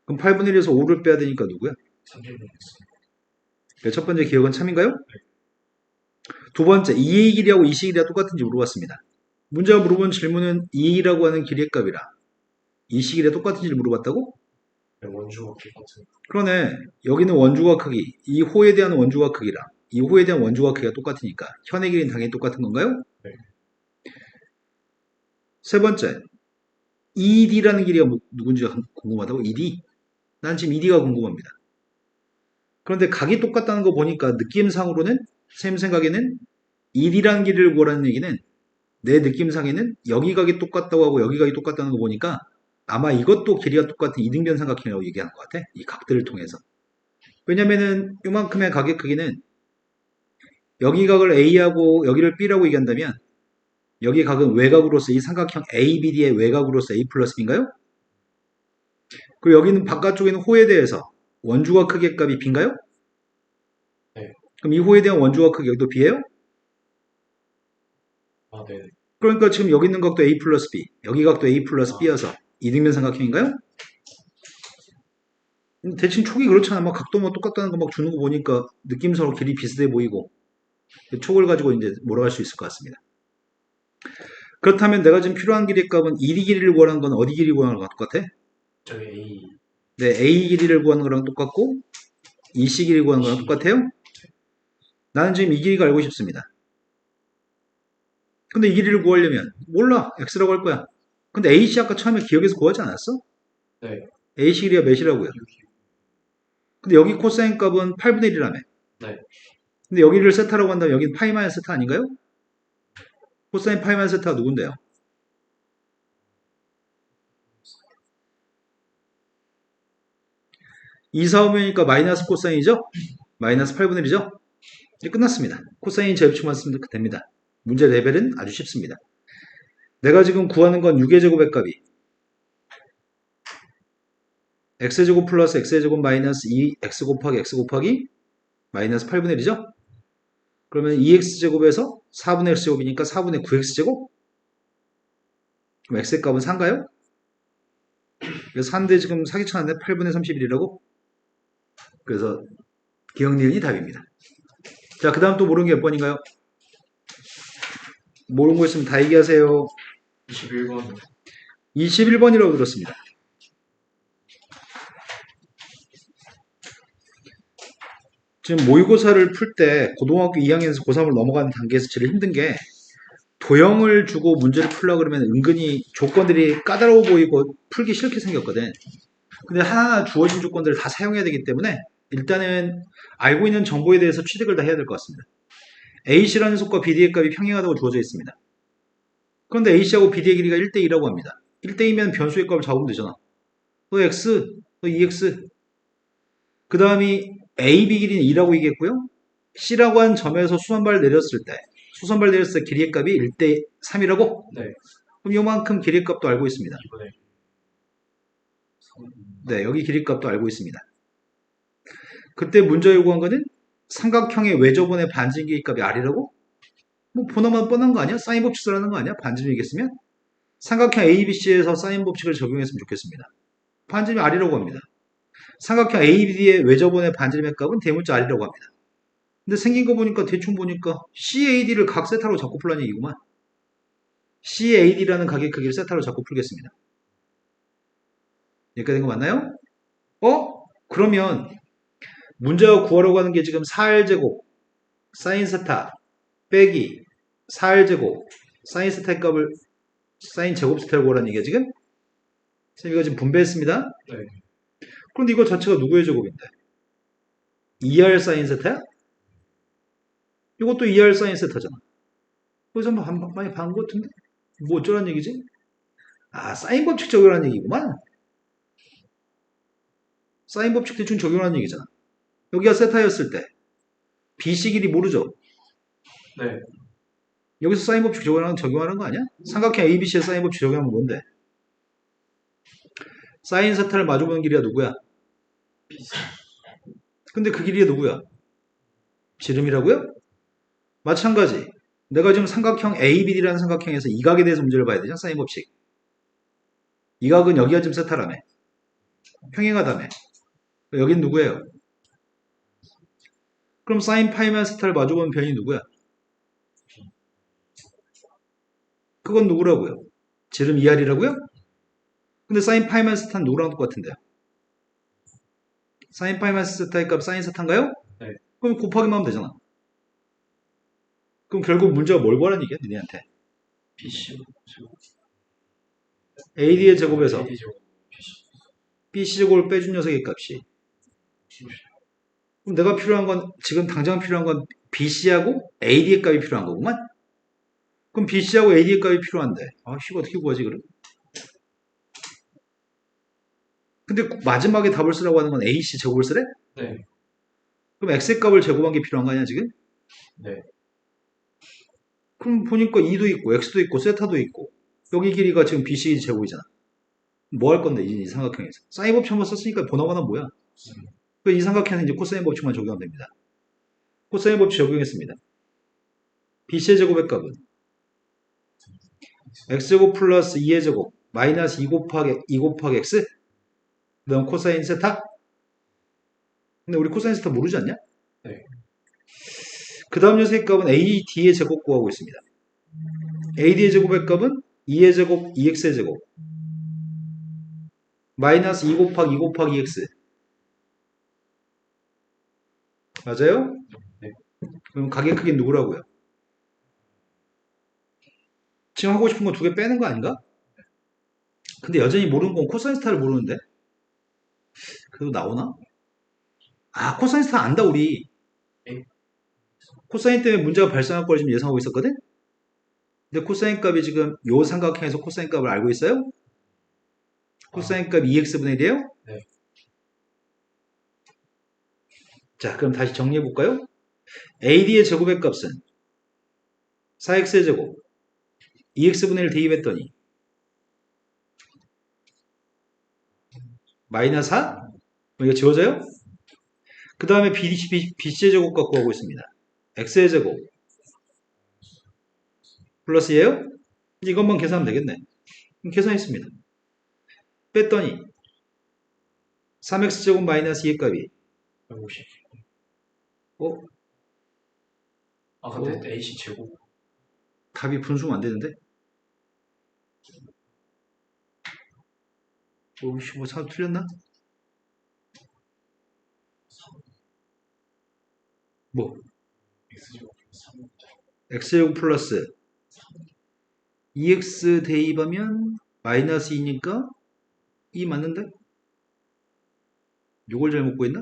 그럼 8분의 1에서 5를 빼야 되니까 누구야? 30분의 X. 첫 번째 기억은 참인가요? 두 번째 2의 길이하고 2씨 길이가 똑같은지 물어봤습니다. 문제가 물어본 질문은 2라고 하는 길이의 값이라 2씨 길이가 똑같은지를 물어봤다고? 네, 원주가 똑같은. 그러네. 여기는 원주각 크기, 이 호에 대한 원주각 크기랑 이 호에 대한 원주각 크기가 똑같으니까 현의 길이는 당연히 똑같은 건가요? 네. 세 번째, ED라는 길이가 누군지 궁금하다고? ED? 난 지금 ED가 궁금합니다. 그런데 각이 똑같다는 거 보니까 느낌상으로는 쌤 생각에는 ED라는 길이를 구하라는 얘기는 내 느낌상에는 여기 각이 똑같다고 하고 여기 각이 똑같다는 거 보니까 아마 이것도 길이가 똑같은 이등변 삼각형이라고 얘기하는 것 같아. 이 각들을 통해서. 왜냐면은 요만큼의 각의 크기는 여기 각을 A하고 여기를 B라고 얘기한다면 여기 각은 외곽으로서 이 삼각형 ABD의 외곽으로서 A 플러스 B인가요? 그리고 여기는 바깥쪽에 있는 호에 대해서 원주각 크기의 값이 B인가요? 네. 그럼 이 호에 대한 원주각 크기 여기도 B예요? 아, 네. 그러니까 지금 여기 있는 각도 A 플러스 B, 여기 각도 A 플러스 B여서 이등변 삼각형인가요? 대충 촉이 그렇잖아. 막 각도 뭐 똑같다는 거 막 주는 거 보니까 느낌상으로 길이 비슷해 보이고 촉을 가지고 이제 몰아갈 수 있을 것 같습니다. 그렇다면 내가 지금 필요한 길이의 값은 1이 길이를 구하는 건 어디 길이 구하는 거랑 똑같아? 저기 A. 네, A 길이를 구하는 거랑 똑같고 2C 길이 구하는 거랑 똑같아요? 나는 지금 이 길이가 알고 싶습니다. 근데 이 길이를 구하려면 몰라. X라고 할 거야. 근데 AC 아까 처음에 기억에서 구하지 않았어? 네. AC 길이가 몇이라고요? 근데 여기 코사인 값은 8분의 1이라며. 네. 근데 여기를 세타라고 한다면 여기는 파이 마이너스 세타 아닌가요? 코사인 파이 마이너스 세타가 누군데요? 이 4, 5면이니까 마이너스 코사인이죠? 마이너스 8분의 1이죠? 이제 끝났습니다. 코사인 제곱식만 쓰면 됩니다. 문제 레벨은 아주 쉽습니다. 내가 지금 구하는 건 6의 제곱의 값이 x제곱 플러스 x제곱 마이너스 2x 곱하기 x 곱하기 마이너스 8분의 1이죠? 그러면 2x제곱에서 4분의 x제곱이니까 4분의 9x제곱? 그럼 x의 값은 4인가요? 그래서 4인데 지금 사기쳐놨네. 8분의 31이라고? 그래서 기억니은이 답입니다. 자, 그 다음 또 모르는 게 몇 번인가요? 모르는 거 있으면 다 얘기하세요. 21번. 21번이라고 들었습니다. 지금 모의고사를 풀 때 고등학교 2학년에서 고3을 넘어가는 단계에서 제일 힘든 게 도형을 주고 문제를 풀려고 그러면 은근히 조건들이 까다로워 보이고 풀기 싫게 생겼거든. 근데 하나하나 주어진 조건들을 다 사용해야 되기 때문에 일단은 알고 있는 정보에 대해서 취득을 다 해야 될 것 같습니다. AC라는 속과 BD의 값이 평행하다고 주어져 있습니다. 그런데 AC하고 BD의 길이가 1대2라고 합니다. 1대2면 변수의 값을 잡으면 되잖아. 너 X, 너 2X. 그 다음이 AB 길이는 2라고 얘기했고요. C라고 한 점에서 수선발 내렸을 때 길이의 값이 1대3이라고? 네. 그럼 요만큼 길이의 값도 알고 있습니다. 이번에 네, 여기 길이 값도 알고 있습니다. 그때 문제 요구한 거는 삼각형의 외접원의 반지름 길이 값이 R이라고? 뭐 보나마나 뻔한 거 아니야? 사인 법칙 쓰라는 거 아니야? 반지름이겠으면? 삼각형 ABC에서 사인 법칙을 적용했으면 좋겠습니다. 반지름이 R이라고 합니다. 삼각형 ABD의 외접원의 반지름의 값은 대문자 R이라고 합니다. 근데 생긴 거 보니까 대충 보니까 CAD를 각 세타로 잡고 풀라는 얘기구만. CAD라는 가격 크기를 세타로 잡고 풀겠습니다. 여기까지 된 거 맞나요? 그러면 문제가 구하려고 하는 게 지금 4R제곱 사인 세타 빼기 4R제곱 사인 세타의 값을 사인 제곱 세타를 구하라는 얘기야 지금? 선생님 이거 지금 분배했습니다. 네. 그런데 이거 자체가 누구의 제곱인데? 2R 사인 세타야? 이것도 2R 사인 세타잖아. 그래서 많이 봐온 것 같은데? 뭐 어쩌라는 얘기지? 사인 법칙 적용하는 얘기구만. 사인 법칙 대충 적용하는 얘기잖아. 여기가 세타였을 때 BC 길이 모르죠? 네. 여기서 사인 법칙 적용하는 거 아니야? 삼각형 ABC에 사인 법칙 적용하면 뭔데? 사인 세타를 마주보는 길이가 누구야? 근데 그 길이가 누구야? 지름이라고요? 마찬가지. 내가 지금 삼각형 ABD라는 삼각형에서 이 각에 대해서 문제를 봐야 되죠? 사인 법칙. 이 각은 여기가 지금 세타라며. 평행하다며. 여긴 누구예요? 그럼 사인 파이만 세타를 마주보는 변이 누구야? 그건 누구라고요? 지름 2R이라고요? 근데 사인 파이만 세타는 누구랑 똑같은데요? 사인 파이만 세타의 값 사인 세타인가요? 네. 그럼 곱하기만 하면 되잖아. 그럼 결국 문제가 뭘 구하라는 얘기야, 니네한테? BC AD의 제곱에서 AD 제곱 BC BC 제곱을 빼준 녀석의 값이. 그럼 내가 필요한 건, 지금 당장 필요한 건 BC하고 AD의 값이 필요한 거구만? 그럼 BC하고 AD의 값이 필요한데. 이거 어떻게 구하지, 그럼? 근데 마지막에 답을 쓰라고 하는 건 AC 제곱을 쓰래? 네. 그럼 X의 값을 제곱한 게 필요한 거 아니야, 지금? 네. 그럼 보니까 2도 있고, X도 있고, 세타도 있고, 여기 길이가 지금 BC 제곱이잖아. 뭐 할 건데, 이 삼각형에서. 사인 법칙 한번 썼으니까 보나마나 뭐야? 이 삼각형은 이제 코사인 법칙만 적용하면 됩니다. 코사인 법칙 적용했습니다. BC의 제곱의 값은 X제곱 플러스 2의 제곱, 마이너스 2 곱하기 X? 그 다음 코사인 세타? 근데 우리 코사인 세타 모르지 않냐? 네. 그 다음 녀석의 값은 AD의 제곱 구하고 있습니다. AD의 제곱의 값은 2의 제곱, 2X의 제곱. 마이너스 2 곱하기 X. 맞아요? 네. 그럼 가격 크기 누구라고요? 지금 하고 싶은 건 두 개 빼는 거 아닌가? 근데 여전히 모르는 건 코사인 스타를 모르는데? 그래도 나오나? 코사인 스타 안다, 우리. 네. 코사인 때문에 문제가 발생할 걸 지금 예상하고 있었거든? 근데 코사인 값이 지금 요 삼각형에서 코사인 값을 알고 있어요? 코사인 값 2x분의 1이에요? 네. 자, 그럼 다시 정리해 볼까요? AD의 제곱의 값은 4x의 제곱 2x분의 1 대입했더니 마이너스 4? 이거 지워져요? 그 다음에 BC의 제곱 갖고 하고 있습니다. x의 제곱 플러스 예요? 이것만 계산하면 되겠네. 그럼 계산했습니다. 뺐더니 3x제곱 마이너스 2의 값이 150. 어? 근데 AC 제곱 답이 분수면 안 되는데? 뭐 참 틀렸나? 뭐? X제곱 3. x제곱 플러스 2x 대입하면 마이너스 2니까 2 맞는데? 이걸 잘못 구했나?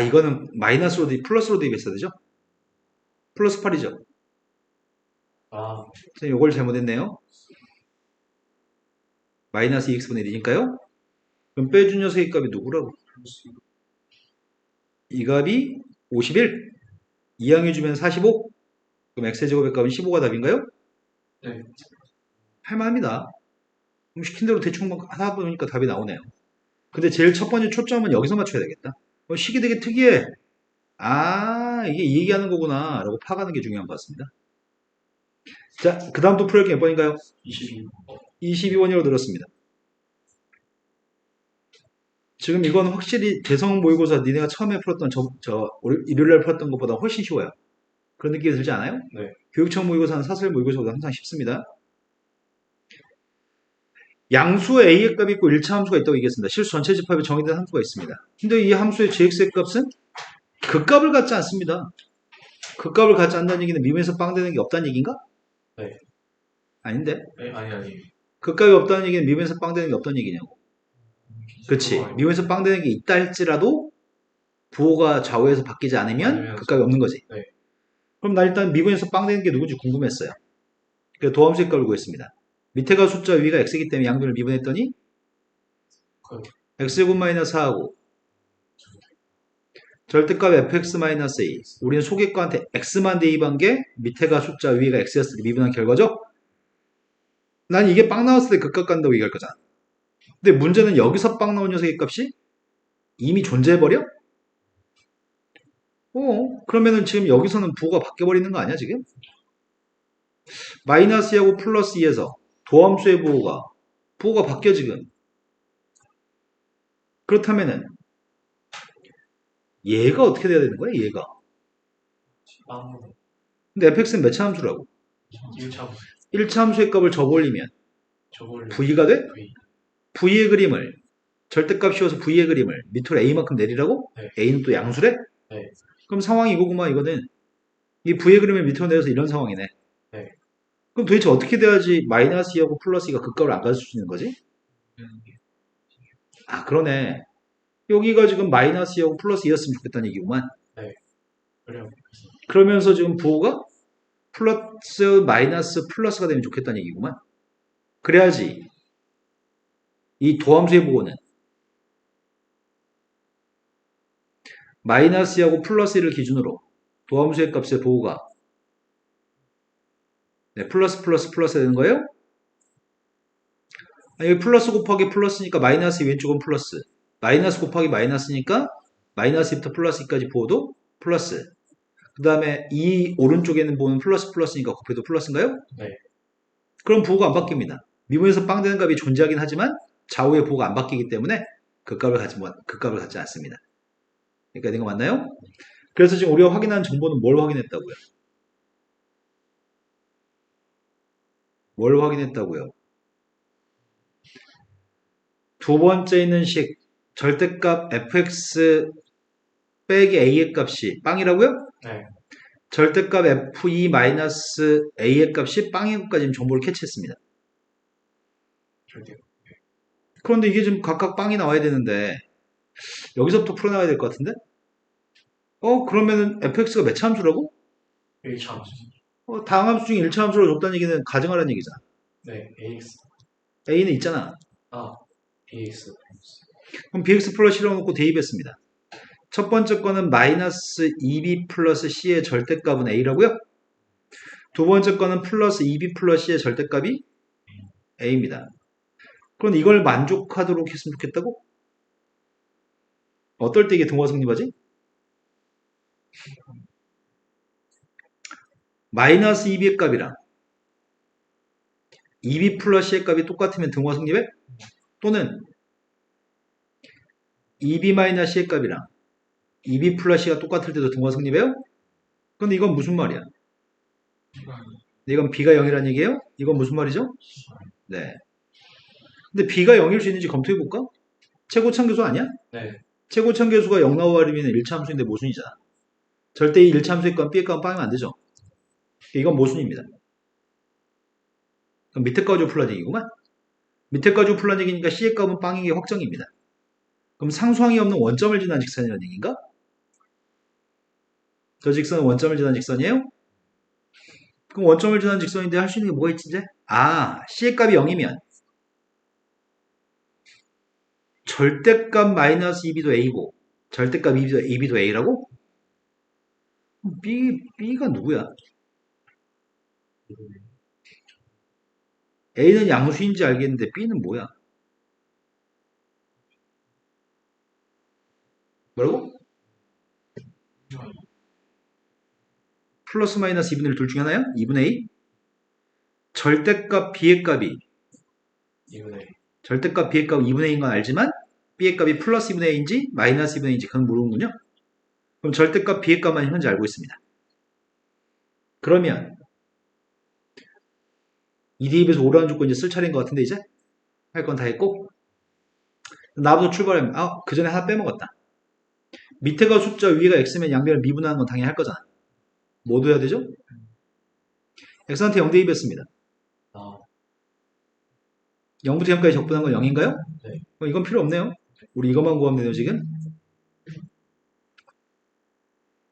이거는 마이너스로 플러스로 대입했어야 되죠? 플러스 8이죠? 선생님 이걸 잘못했네요. 마이너스 2x분의 1이니까요? 그럼 빼준 녀석의 값이 누구라고? 이 값이 51. 이항해주면 45. 그럼 x제곱의 값은 15가 답인가요? 네. 할만합니다. 그럼 시킨 대로 대충 하다 보니까 답이 나오네요. 근데 제일 첫 번째 초점은 여기서 맞춰야 되겠다. 식이 되게 특이해. 이게 이 얘기하는 거구나 라고 파악하는 게 중요한 것 같습니다. 자, 그 다음 또 풀 게 몇 번인가요? 22. 22번이라고 들었습니다. 지금 이건 확실히 대성 모의고사 니네가 처음에 풀었던 일요일날 풀었던 것보다 훨씬 쉬워요. 그런 느낌이 들지 않아요? 네. 교육청 모의고사는 사설 모의고사보다 항상 쉽습니다. 양수의 a의 값이 있고 1차 함수가 있다고 얘기했습니다. 실수 전체 집합에 정의된 함수가 있습니다. 근데 이 함수의 gx의 값은 그 값을 갖지 않습니다. 그 값을 갖지 않는다는 얘기는 미분에서 빵 되는 게 없다는 얘기인가? 네. 아닌데? 네, 아니. 그 값이 없다는 얘기는 미분에서 빵 되는 게 없다는 얘기냐고. 그치. 미분에서 빵 되는 게 있다 할지라도 부호가 좌우에서 바뀌지 않으면 그 값이 없는 거지. 네. 그럼 나 일단 미분에서 빵 되는 게 누군지 궁금했어요. 그래서 도함수의 값을 구했습니다. 밑에가 숫자 위가 x이기 때문에 양변을 미분했더니 x제곱 마이너스 4하고 절대값 fx-a. 우리는 소개과한테 x만 대입한 게 밑에가 숫자 위가 x였을 때 미분한 결과죠? 난 이게 빵 나왔을 때 그 값 간다고 얘기할 거잖아. 근데 문제는 여기서 빵 나온 녀석의 값이 이미 존재해버려? 그러면은 지금 여기서는 부호가 바뀌어버리는 거 아니야, 지금? 마이너스 2하고 플러스 2에서 도함수의 부호가 바뀌어, 지금. 그렇다면은, 얘가 어떻게 돼야 되는 거야, 얘가? 빵. 근데 fx는 몇 차 함수라고? 1차 1차 함수의 값을 접올리면 저걸 v가 돼? V. v의 그림을 절대값 씌워서 v의 그림을 밑으로 a만큼 내리라고? 네. a는 또 양수래? 네. 그럼 상황이 이거구만 이거는. 이 v의 그림을 밑으로 내려서 이런 상황이네. 네. 그럼 도대체 어떻게 돼야지 마이너스 2하고 플러스 2가 그 값을 안 가질 수 있는 거지? 아 그러네. 여기가 지금 마이너스 2하고 플러스 2였으면 좋겠다는 얘기구만. 그래요. 그러면서 지금 부호가 플러스 마이너스 플러스가 되면 좋겠다는 얘기구만. 그래야지 이 도함수의 부호는 마이너스 2하고 플러스 1을 기준으로 도함수의 값의 부호가 플러스 되는 거예요? 여기 플러스 곱하기 플러스니까 마이너스 왼쪽은 플러스, 마이너스 곱하기 마이너스니까 마이너스 2부터 플러스 2까지 부호도 플러스. 그 다음에 이 오른쪽에는 부호는 플러스니까 곱해도 플러스인가요? 네. 그럼 부호가 안 바뀝니다. 미분에서 빵 되는 값이 존재하긴 하지만 좌우의 부호가 안 바뀌기 때문에 그 값을 갖지 않습니다. 그러니까 이거 맞나요? 그래서 지금 우리가 확인한 정보는 뭘 확인했다고요? 뭘 확인했다고요? 두 번째 있는 식 절대값 fx 빼기 a의 값이 빵이라고요? 네. 절대값 f2-a의 값이 빵인 것까지 정보를 캐치했습니다. 절대. 그런데 이게 지금 각각 빵이 나와야 되는데 여기서부터 풀어나가야 될 것 같은데? 그러면은 fx가 몇 차 함수라고? 1차 함수. 다항 함수 중에 1차 함수로 줬다는 얘기는 가정하라는 얘기잖아. 네. AX. a는 있잖아. BX. 그럼 bx 플러스 C라고 놓고 대입했습니다. 첫 번째 거는 마이너스 2b 플러스 c의 절대값은 a라고요? 두 번째 거는 플러스 2b 플러스 c의 절대값이 a입니다. 그럼 이걸 만족하도록 했으면 좋겠다고? 어떨 때 이게 등호가 성립하지? 마이너스 2b의 값이랑 2b 플러스 c의 값이 똑같으면 등호가 성립해? 또는 2b 마이너스 c의 값이랑 2b 플러스 c가 똑같을 때도 등호가 성립해요? 근데 이건 무슨 말이야? 이건 b가 0이라는 얘기예요? 이건 무슨 말이죠? 네. 근데 b가 0일 수 있는지 검토해볼까? 최고참계수 아니야? 네. 최고참계수가 0 나와버리면 1차 함수인데 모순이잖아. 절대 이 1차 함수의 값 b의 값은 빵이면 안 되죠. 이건 모순입니다. 그럼 밑에 가지고 풀란 얘기구만. 밑에 가지고 풀란 얘기니까 c의 값은 빵인 게 확정입니다. 그럼 상수항이 없는 원점을 지난 직선이라는 얘기인가? 저 직선은 원점을 지난 직선이에요? 그럼 원점을 지난 직선인데 할 수 있는 게 뭐가 있지 이제? c의 값이 0이면 절대값 마이너스 2b도 a고 절대값 2b도 a라고? b가 누구야? a는 양수인지 알겠는데 b는 뭐야? 뭐라고? 플러스 마이너스 2분의 1 둘 중에 하나야? 2분의 2? 절대값 b의 값이 2분의 절대값 b의 값 2분의 1인 건 알지만 b의 값이 플러스 2분의 1인지 마이너스 2분의 1인지 그건 모르는군요. 그럼 절대값 b의 값만 현재 알고 있습니다. 그러면 이 대입에서 오라는 조건 이제 쓸 차례인 것 같은데 이제 할 건 다 했고 나부터 출발하면 그 전에 하나 빼먹었다. 밑에가 숫자 위에가 x면 양변을 미분하는 건 당연히 할 거잖아. 뭐 둬야 되죠? x한테 0 대입했습니다. 아, 0부터 0까지 적분한 건 0인가요? 네. 이건 필요 없네요. 우리 이것만 구하면 되네요 지금.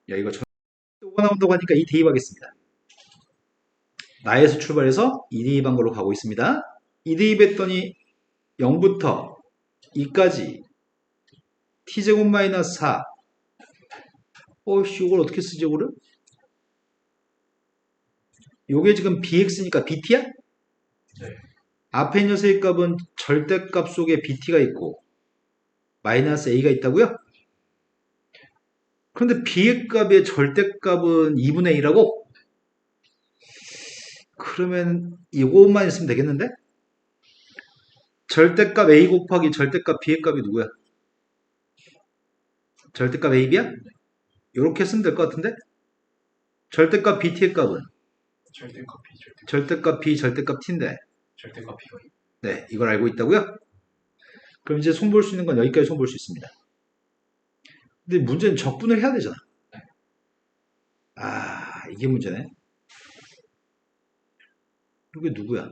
야 이거 5가 나온다고 하니까 이 대입하겠습니다. 나에서 출발해서 이 대입한 걸로 가고 있습니다. 이 대입했더니 0부터 2까지 t제곱 마이너스 4 이걸 어떻게 쓰지 이거를? 요게 지금 bx니까 bt야? 네. 앞에 녀석의 값은 절대값 속에 bt가 있고 마이너스 a가 있다고요? 그런데 b의 값의 절대값은 2분의 1이라고? 그러면 이것만 있으면 되겠는데? 절대값 a 곱하기 절대값 b의 값이 누구야? 절대값 a, b야? 이렇게 쓰면 될 것 같은데? 절대값 bt의 값은? 절대값 B, 절대값 b, 절대값 t인데 절대값 B가 네, 이걸 알고 있다고요? 그럼 이제 손볼 수 있는 건 여기까지 손볼 수 있습니다. 근데 문제는 적분을 해야 되잖아. 이게 문제네. 이게 누구야?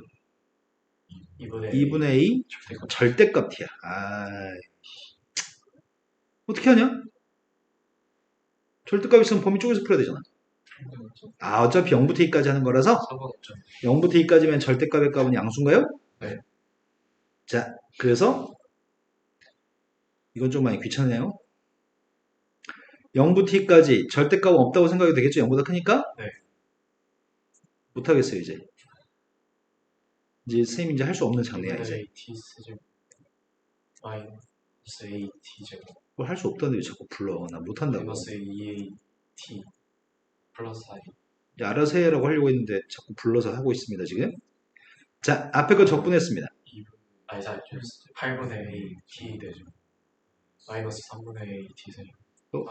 2분의 a 절대값 절대값 t야. 어떻게 하냐? 절대값 있으면 범위 쪽에서 풀어야 되잖아. 어차피 0부터 2까지 하는 거라서 상관없죠. 0부터 2까지면 절대값의 값은 양수인가요? 네. 자, 그래서 이건 좀 많이 귀찮네요. 0부터 2까지 절대값은 없다고 생각이 되겠죠? 0보다 크니까? 네. 못하겠어요, 이제. 이제 선생님이 이제 할 수 없는 장르야, 이제. AT 세제곱 마이너스 AT 제곱 그걸 할 수 없다는데 왜 자꾸 불러. 나 못한다고. 마이너스 AT 플러스 I 이제 알아서 해라고 하려고 했는데 자꾸 불러서 하고 있습니다, 지금. 자, 앞에 거 적분했습니다. 8분의 AT 되죠. 마이너스 3분의 AT 세제곱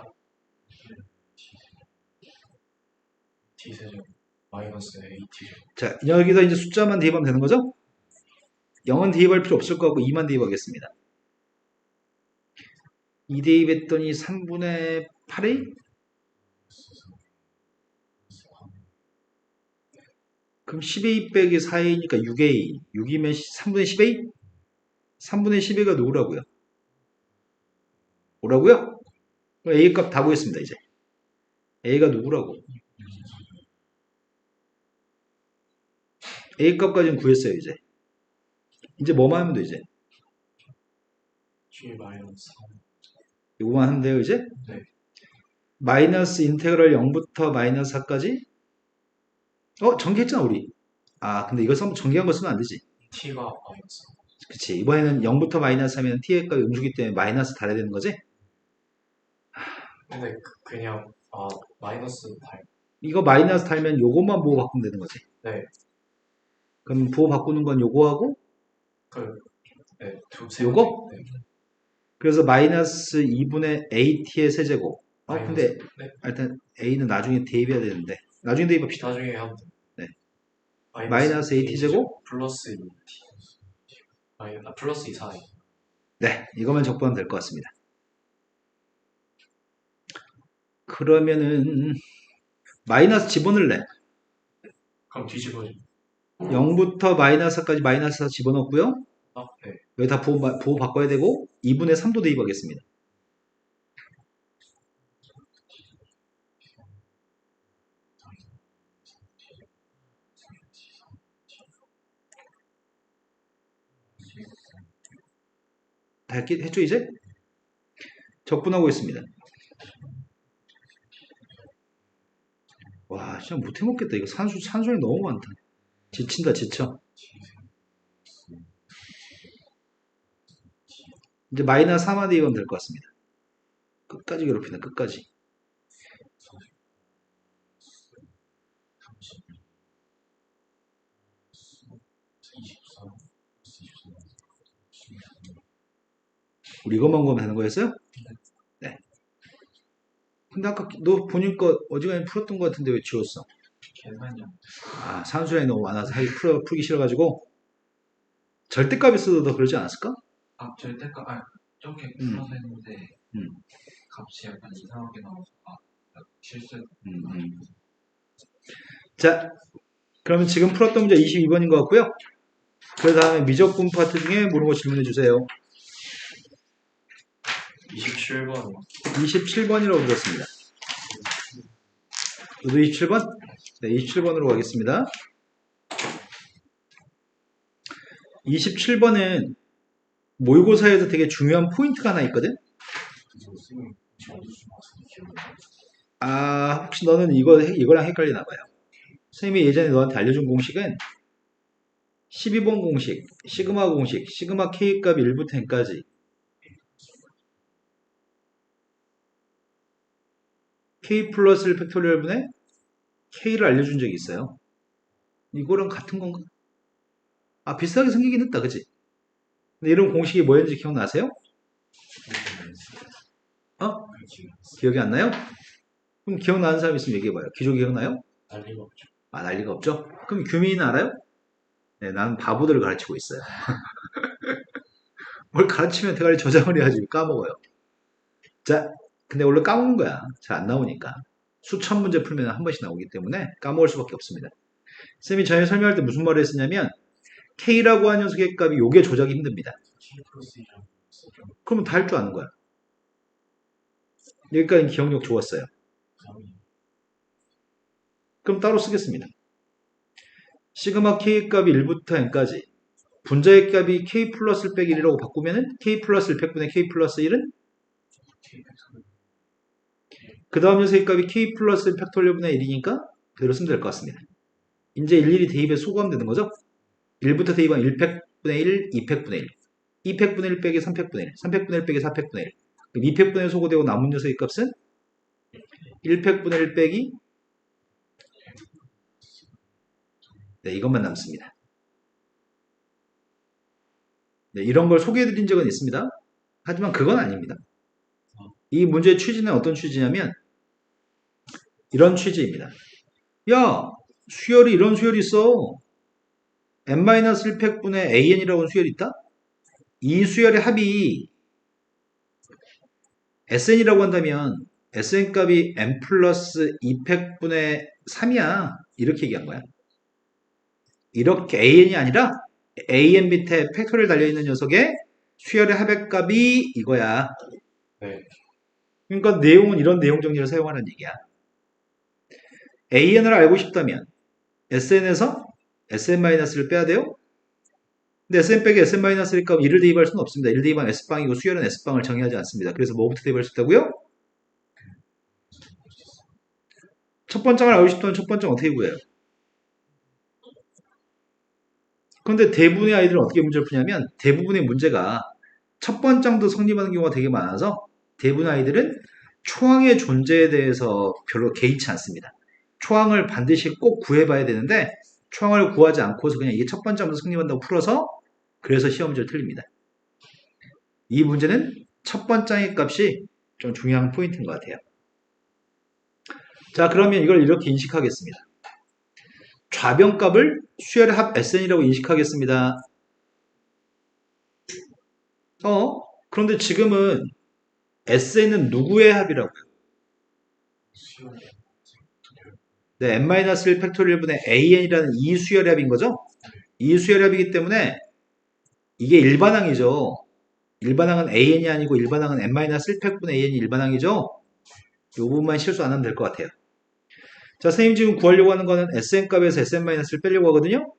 T 세제곱 마이너스 AT 제곱 자, 여기다 이제 숫자만 대입하면 되는 거죠? 0은 대입할 필요 없을 것 같고 2만 대입하겠습니다. 2 대입했더니 3분의 8A? 그럼 10A 빼기 4A니까 6A. 6이면 3분의 10A? 3분의 10A가 누구라고요? 뭐라고요? 그럼 A 값 다 구했습니다, 이제. A가 누구라고? A 값까지는 구했어요, 이제. 이제 뭐만 하면 돼, 이제. G 마이너스 3 이거만 하면 돼요, 이제? 네. 마이너스 인테그랄 0부터 마이너스 4까지? 전개했잖아, 우리. 근데 이거 전개한 거 쓰면 안 되지. T가 마이너스 그치. 이번에는 0부터 마이너스 하면 t의 값이 음수기 때문에 마이너스 달아야 되는 거지? 근데 그냥 마이너스 8 이거 마이너스 달면 요것만 부호 바꾸면 되는 거지. 네. 그럼 부호 바꾸는 건 요거하고 네, 요거? 네. 그래서 마이너스 2분의 AT의 세제곱. 근데 네. 일단 A는 나중에 대입해야 되는데 나중에 대입합시다. 나중에 하면 돼. 네. 마이너스 AT 제곱 플러스 2T 플러스 2 4 네, 이거만 적분하면 될 것 같습니다. 그러면은 마이너스 집어넣을래. 그럼 뒤집어져. 0부터 마이너스까지 마이너스 4 집어넣고요. 네. 여기 다 부호 바꿔야 되고 2분의 3도 대입하겠습니다. 다 했죠 이제? 적분하고 있습니다. 와 진짜 못해먹겠다. 이거 산소이 너무 많다. 지친다 지쳐. 이제 마이너스 3만 대입하면 될 것 같습니다. 끝까지 괴롭히네 끝까지. 우리 이것만 구하면 되는 거였어요? 네. 근데 아까 너 본인 거 어지간히 풀었던 것 같은데 왜 지웠어? 계산이 안 돼. 아, 산수량이 너무 많아서 풀기 싫어가지고 절대값이 있어도 더 그러지 않았을까? 절대값, 저게 음, 풀어서 했는데, 음, 값이 약간 이상하게 나와서, 실수. 음. 자, 그러면 지금 풀었던 문제 22번인 것 같고요. 그 다음에 미적분 파트 중에 모르는 거 질문해 주세요. 27번. 27번이라고 들었습니다. 모두 27번? 네, 27번으로 가겠습니다. 27번은 모의고사에서 되게 중요한 포인트가 하나 있거든? 아, 혹시 너는 이거랑 헷갈리나 봐요. 선생님이 예전에 너한테 알려준 공식은 12번 공식, 시그마 공식, 시그마 K 값이 1부터 n까지 K 플러스 1 팩토리얼 분의 K를 알려준 적이 있어요. 이거랑 같은 건가? 아, 비슷하게 생기긴 했다, 그치? 근데 이런 공식이 뭐였는지 기억나세요? 어? 기억이 안 나요? 그럼 기억나는 사람 있으면 얘기해봐요. 기조 기억나요? 난리가 없죠. 아, 난리가 없죠? 그럼 규민이는 알아요? 네, 나는 바보들을 가르치고 있어요. 뭘 가르치면 대가리 저장을 해야지 까먹어요. 자, 근데 원래 까먹는 거야. 잘 안 나오니까. 수천 문제 풀면 한 번씩 나오기 때문에 까먹을 수밖에 없습니다. 쌤이 전에 설명할 때 무슨 말을 했었냐면 K라고 하는 녀석의 값이 요게 조작이 힘듭니다. K 플러스 1이라고 썼죠. 그러면 다 할 줄 아는 거야. 여기까지 기억력 좋았어요. 3이. 그럼 따로 쓰겠습니다. 시그마 K 값이 1부터 n까지 분자의 값이 K 플러스 1 빼기 1이라고 바꾸면은 K 플러스 1 팩분의 K 플러스 1은 K 팩토리얼. 그 다음 녀석의 값이 K 플러스 1 팩토리얼 분의 1이니까 그대로 쓰면 될 것 같습니다. 이제 일일이 대입에 소구하면 되는 거죠? 1부터 대입하면 1팩분의 1, 2팩분의 1, 2팩분의 1 빼기 3팩분의 1, 3팩분의 1 빼기 4팩분의 1. 2팩분의 1 소구되고 남은 녀석의 값은 1팩분의 1 빼기 네, 이것만 남습니다. 네, 이런 걸 소개해드린 적은 있습니다. 하지만 그건 아닙니다. 이 문제의 취지는 어떤 취지냐면 이런 취지입니다. 야, 수열이 이런 수열이 있어. n-1팩분의 an이라고 하는 수열이 있다? 이 수열의 합이 sn이라고 한다면 sn 값이 n 플러스 2팩분의 3이야. 이렇게 얘기한 거야. 이렇게 an이 아니라 an 밑에 팩토리얼 달려있는 녀석의 수열의 합의 값이 이거야. 네. 그러니까 내용은 이런 내용 정리를 사용하는 얘기야. an을 알고 싶다면 sn에서 sn-를 빼야 돼요. 근데 sn 빼기 sn-1 값 1을 대입할 수는 없습니다. 1을 대입하면 s방이고 수열은 s방을 정의하지 않습니다. 그래서 뭐부터 대입할 수 있다고요? 첫 번째를 알고 싶다면 첫 번째는 어떻게 구해요? 그런데 대부분의 아이들은 어떻게 문제를 푸냐면 대부분의 문제가 첫 번째도 성립하는 경우가 되게 많아서 대부분의 아이들은 초항의 존재에 대해서 별로 개의치 않습니다. 초항을 반드시 꼭 구해봐야 되는데 초항을 구하지 않고서 그냥 이게 첫 번째부터 성립한다고 풀어서 그래서 시험 문제를 틀립니다. 이 문제는 첫 번째의 값이 좀 중요한 포인트인 것 같아요. 자, 그러면 이걸 이렇게 인식하겠습니다. 좌변값을 수열의 합 SN이라고 인식하겠습니다. 그런데 지금은 SN은 누구의 합이라고요? 수열이. 네, n-1 팩토리얼 분의 an이라는 이 수열의 합인 거죠? 이 수열의 합이기 때문에 이게 일반항이죠. 일반항은 an이 아니고 일반항은 n-1 팩분의 an이 일반항이죠? 이 부분만 실수 안 하면 될 것 같아요. 자, 선생님 지금 구하려고 하는 거는 SN 값에서 SN-를 빼려고 하거든요?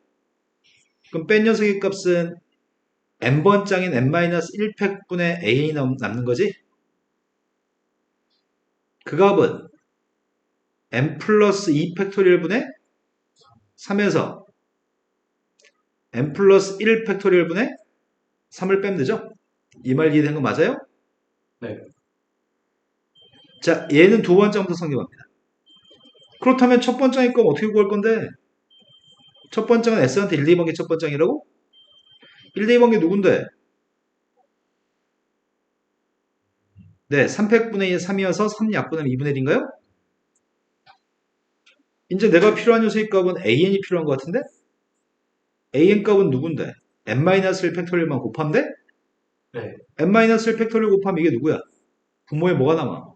그럼 뺀 녀석의 값은 n번장인 n-1팩분의 an이 남는 거지? 그 값은 n 플러스 2 팩토리얼 분의 3에서 n 플러스 1 팩토리얼 분의 3을 빼면 되죠? 이 말 이해된 거 맞아요? 네. 자, 얘는 두 번째부터 성립합니다. 그렇다면 첫 번째의 값 어떻게 구할 건데? 첫 번째는 S한테 1, 2번의 첫 번째이라고? 1, 2번이 누군데? 네, 3팩분의 3이어서 3약분의 2분의 1인가요? 이제 내가 필요한 요소의 값은 an이 필요한 것 같은데? an 값은 누군데? n-1 팩토리얼만 곱하면 돼? 네. n-1 팩토리얼 곱하면 이게 누구야? 분모에 뭐가 남아?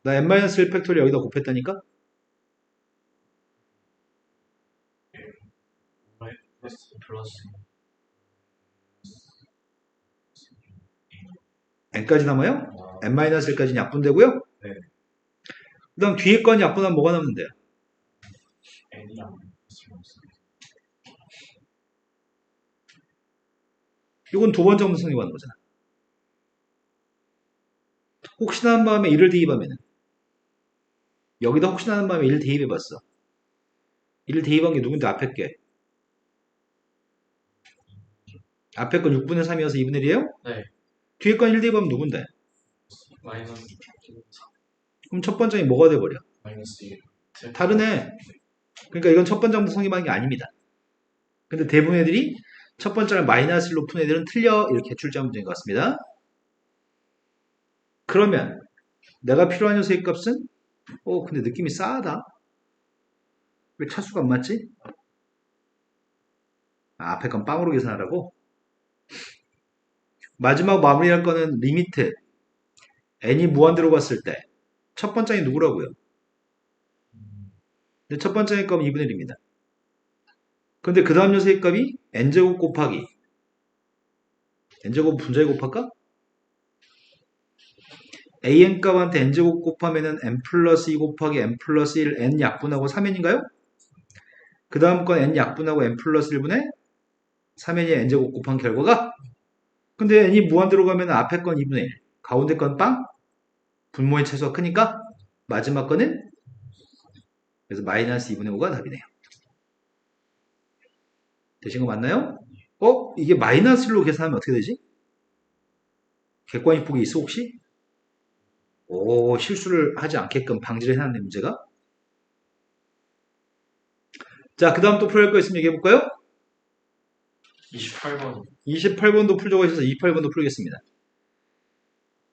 나 n-1 팩토리얼 여기다 곱했다니까? 플러스 n까지 남아요? 아, n-1까지는 약분되고요. 네. 그 다음 뒤에 건 약분하면 뭐가 남는데요? n이 안 이건 두 번째 없는 성립하는 거잖아. 혹시나 한 마음에 1을 대입하면은 여기다 혹시나 하는 마음에 1을 대입해봤어. 1을 대입한 게 누군데 앞에 게? 앞에 건 6분의 3이어서 2분의 1이에요? 네. 뒤에 건 1 대입하면 누군데? 마이너스 그럼 첫 번째이 뭐가 돼버려? 마이너스 1. 다르네. 그러니까 이건 첫 번째부터 성립하는 게 아닙니다. 근데 대부분 애들이 첫 번째를 마이너스 1로 푼 애들은 틀려 이렇게 출제한 문제인 것 같습니다. 그러면 내가 필요한 요소의 값은 근데 느낌이 싸하다. 왜 차수가 안 맞지? 앞에 건 빵으로 계산하라고? 마지막 마무리할 거는 리미트 n이 무한대로 갔을 때 첫 번째이 누구라고요? 근데 첫 번째의 값은 2분의 1입니다. 근데 그 다음 요소의 값이 n제곱 곱하기 n제곱 분자에 곱할까? an 값한테 n제곱 곱하면은 n 플러스 2 곱하기 n 플러스 1 n 약분하고 3n인가요? 그 다음 건 n 약분하고 n 플러스 1분의 3n이 n제곱 곱한 결과가 근데 n이 무한대로 가면 앞에 건 2분의 1 가운데 건 빵 분모의 차수가 크니까 마지막 거는 그래서 마이너스 2분의 5가 답이네요. 되신 거 맞나요? 이게 마이너스 1로 계산하면 어떻게 되지? 객관입폭이 있어 혹시? 실수를 하지 않게끔 방지를 해놨네 문제가. 자, 그 다음 또 풀어야 할 거 있으면 얘기해 볼까요? 28번 28번도 풀자고 하셔서 28번도 풀겠습니다.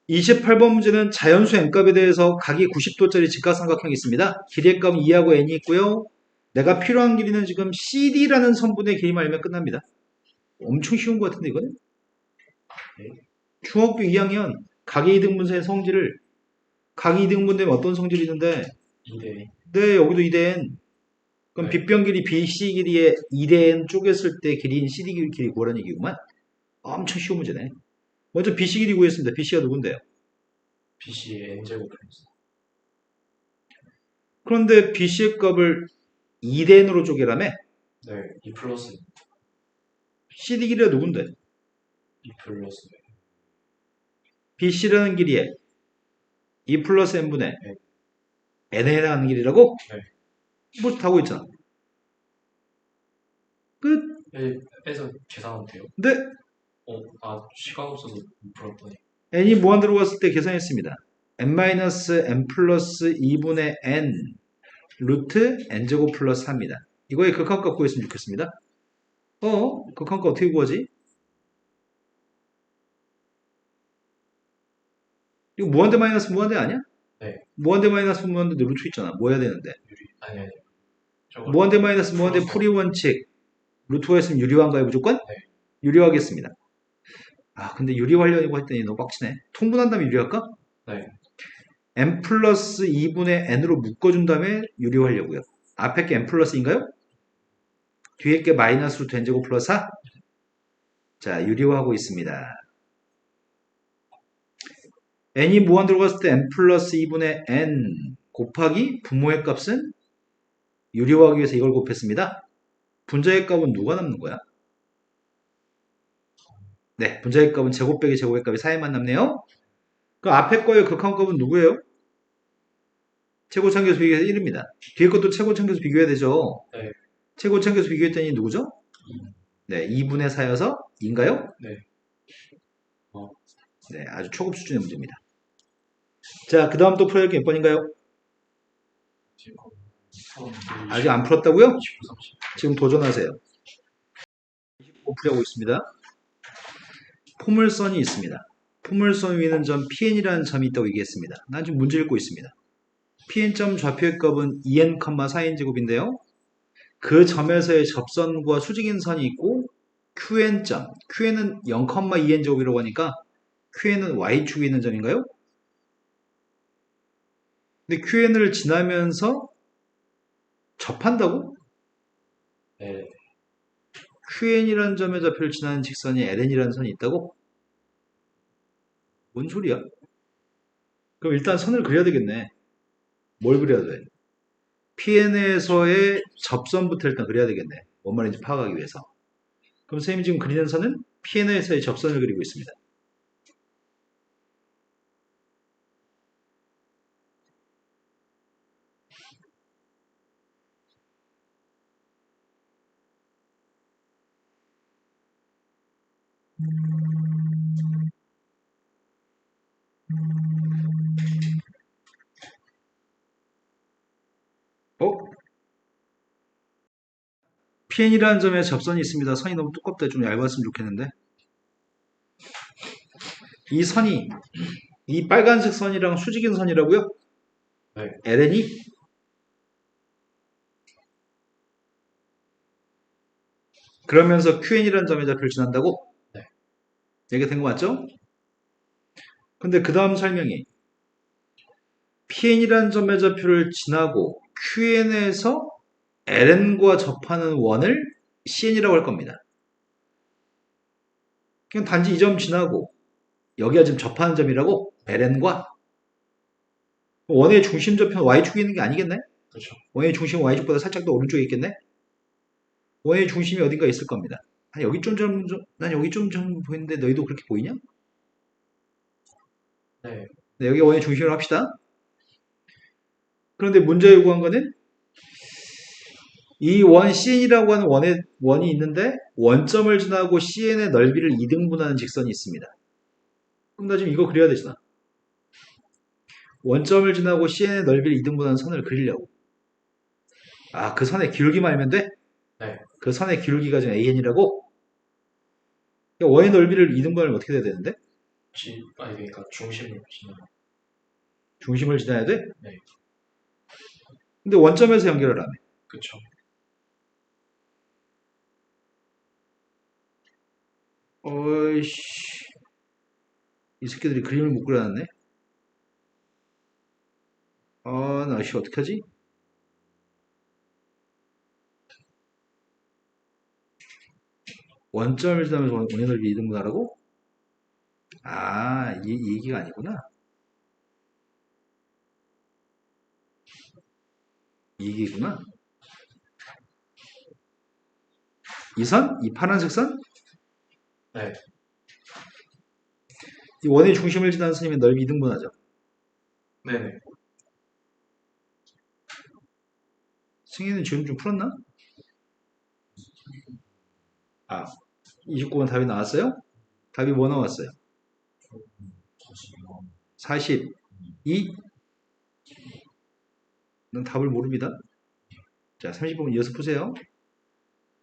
28번 문제는 자연수 n값에 대해서 각이 90도짜리 직각삼각형이 있습니다. 길이의 값은 2하고 n이 있고요. 내가 필요한 길이는 지금 CD라는 선분의 길이만 알면 끝납니다. 엄청 쉬운 것 같은데 이거는? 중학교 2학년 각의 이등분서의 성질을 각이 이등분되면 어떤 성질이 있는데 2대 네 여기도 2대n 그럼 네. 빗변 길이 BC 길이의 2대n 쪼갰을 때 길이인 CD 길이 구하라는 얘기구만. 엄청 쉬운 문제네. 먼저 BC 길이 구했습니다. BC가 누군데요? BC의 n제곱 플러스 그런데 BC의 값을 2대n으로 쪼개라며 네. 2 플러스 CD 길이가 누군데? 2 플러스 BC라는 길이에 2 플러스 n분의 네. n에 해당하는 길이라고? 네. 뭐 다 하고 있잖아. 끝. 빼서 계산하면 돼요? 근데 시간 없어서 못 풀었더니 n이 무한 들어갔을 때 계산했습니다. n-n 플러스 2분의 n 루트 n제곱 플러스 4입니다. 이거의 극한값 구했으면 좋겠습니다. 극한값 어떻게 구하지? 이거 무한대 마이너스 무한대 아니야? 네. 무한대 마이너스 무한대인데 루트 있잖아. 뭐 해야 되는데? 아니 저거 무한대 마이너스 무한대 풀어서. 풀이 원칙 루트가 있으면 유리화인가요 무조건? 네. 유리화하겠습니다. 근데 유리화하려고 했더니 너무 빡치네. 통분한 다음에 유리할까? 네. n 플러스 2분의 n으로 묶어준 다음에 유리화하려고요. 앞에 게 n 플러스인가요? 뒤에 게 마이너스 루트 n제곱 플러스 4? 자, 유리화하고 있습니다. n이 무한 들어갔을 때 n 플러스 2분의 n 곱하기 분모의 값은 유리화하기 위해서 이걸 곱했습니다. 분자의 값은 누가 남는 거야? 네, 분자의 값은 제곱 빼기 제곱의 값이 4에만 남네요. 그 앞에 거의 극한값은 누구예요? 최고차계수 비교해서 1입니다. 뒤에 것도 최고차계수 비교해야 되죠. 네. 최고차계수 비교했더니 누구죠? 네, 2분의 4여서 2인가요? 네. 네, 아주 초급 수준의 문제입니다. 자, 그 다음 또 풀어야 할 게 몇 번인가요? 지금 아직 안 풀었다고요? 29, 30. 지금 도전하세요. 25풀이하고 있습니다. 포물선이 있습니다. 포물선 위에는 점 PN이라는 점이 있다고 얘기했습니다. 난 지금 문제 읽고 있습니다. Pn점 좌표의 값은 2n, 4n제곱인데요. 그 점에서의 접선과 수직인 선이 있고 QN점, QN은 0,2n제곱이라고 하니까 QN은 Y축에 있는 점인가요? 근데 QN을 지나면서 접한다고? 네. QN이라는 점의 좌표를 지나는 직선이 LN이라는 선이 있다고? 뭔 소리야? 그럼 일단 선을 그려야 되겠네. 뭘 그려야 돼? PN에서의 접선부터 일단 그려야 되겠네. 뭔 말인지 파악하기 위해서. 그럼 선생님이 지금 그리는 선은 PN에서의 접선을 그리고 있습니다. 어? PN이라는 점에 접선이 있습니다. 선이 너무 두껍다. 좀 얇았으면 좋겠는데. 이 선이 이 빨간색 선이랑 수직인 선이라고요? 네. LN이? 그러면서 QN이라는 점에 좌표를 지난다고? 네. 얘기가 된 거 맞죠? 근데 그 다음 설명이 PN이라는 점의 좌표를 지나고 QN에서 LN과 접하는 원을 CN이라고 할 겁니다. 그냥 단지 이 점 지나고 여기가 지금 접하는 점이라고 LN과 원의 중심 좌표는 Y축에 있는 게 아니겠네? 그렇죠. 원의 중심은 Y축보다 살짝 더 오른쪽에 있겠네? 원의 중심이 어딘가 있을 겁니다. 난 여기 좀 보이는데 너희도 그렇게 보이냐? 네. 네, 여기 원의 중심으로 합시다. 그런데 문제 요구한 거는 이 원 CN이라고 하는 원이 있는데 원점을 지나고 CN의 넓이를 2등분하는 직선이 있습니다. 그럼 나 지금 이거 그려야 되잖아. 원점을 지나고 CN의 넓이를 2등분하는 선을 그리려고. 아, 그 선의 기울기만 알면 돼? 네. 그 선의 기울기가 지금 AN이라고? 원의 넓이를 2등분하면 어떻게 돼야 되는데? 그러니까 중심을 지나. 중심을 지나야 돼? 네. 근데 원점에서 연결을 하네. 그렇죠. 어이씨. 이 새끼들이 그림을 못 그려놨네. 아, 나 씨, 어떡하지? 원점을 지나면서 원의 넓이 2등분하라고? 아, 이 얘기가 아니구나. 이 얘기구나. 이 선? 이 파란색 선? 네. 이 원의 중심을 지나는 선이면 넓이 2등분하죠. 네네. 승희는 지금 좀 풀었나? 아, 29번 답이 나왔어요? 답이 뭐 나왔어요? 42? 난 답을 모릅니다. 자, 30번 이어서 푸세요.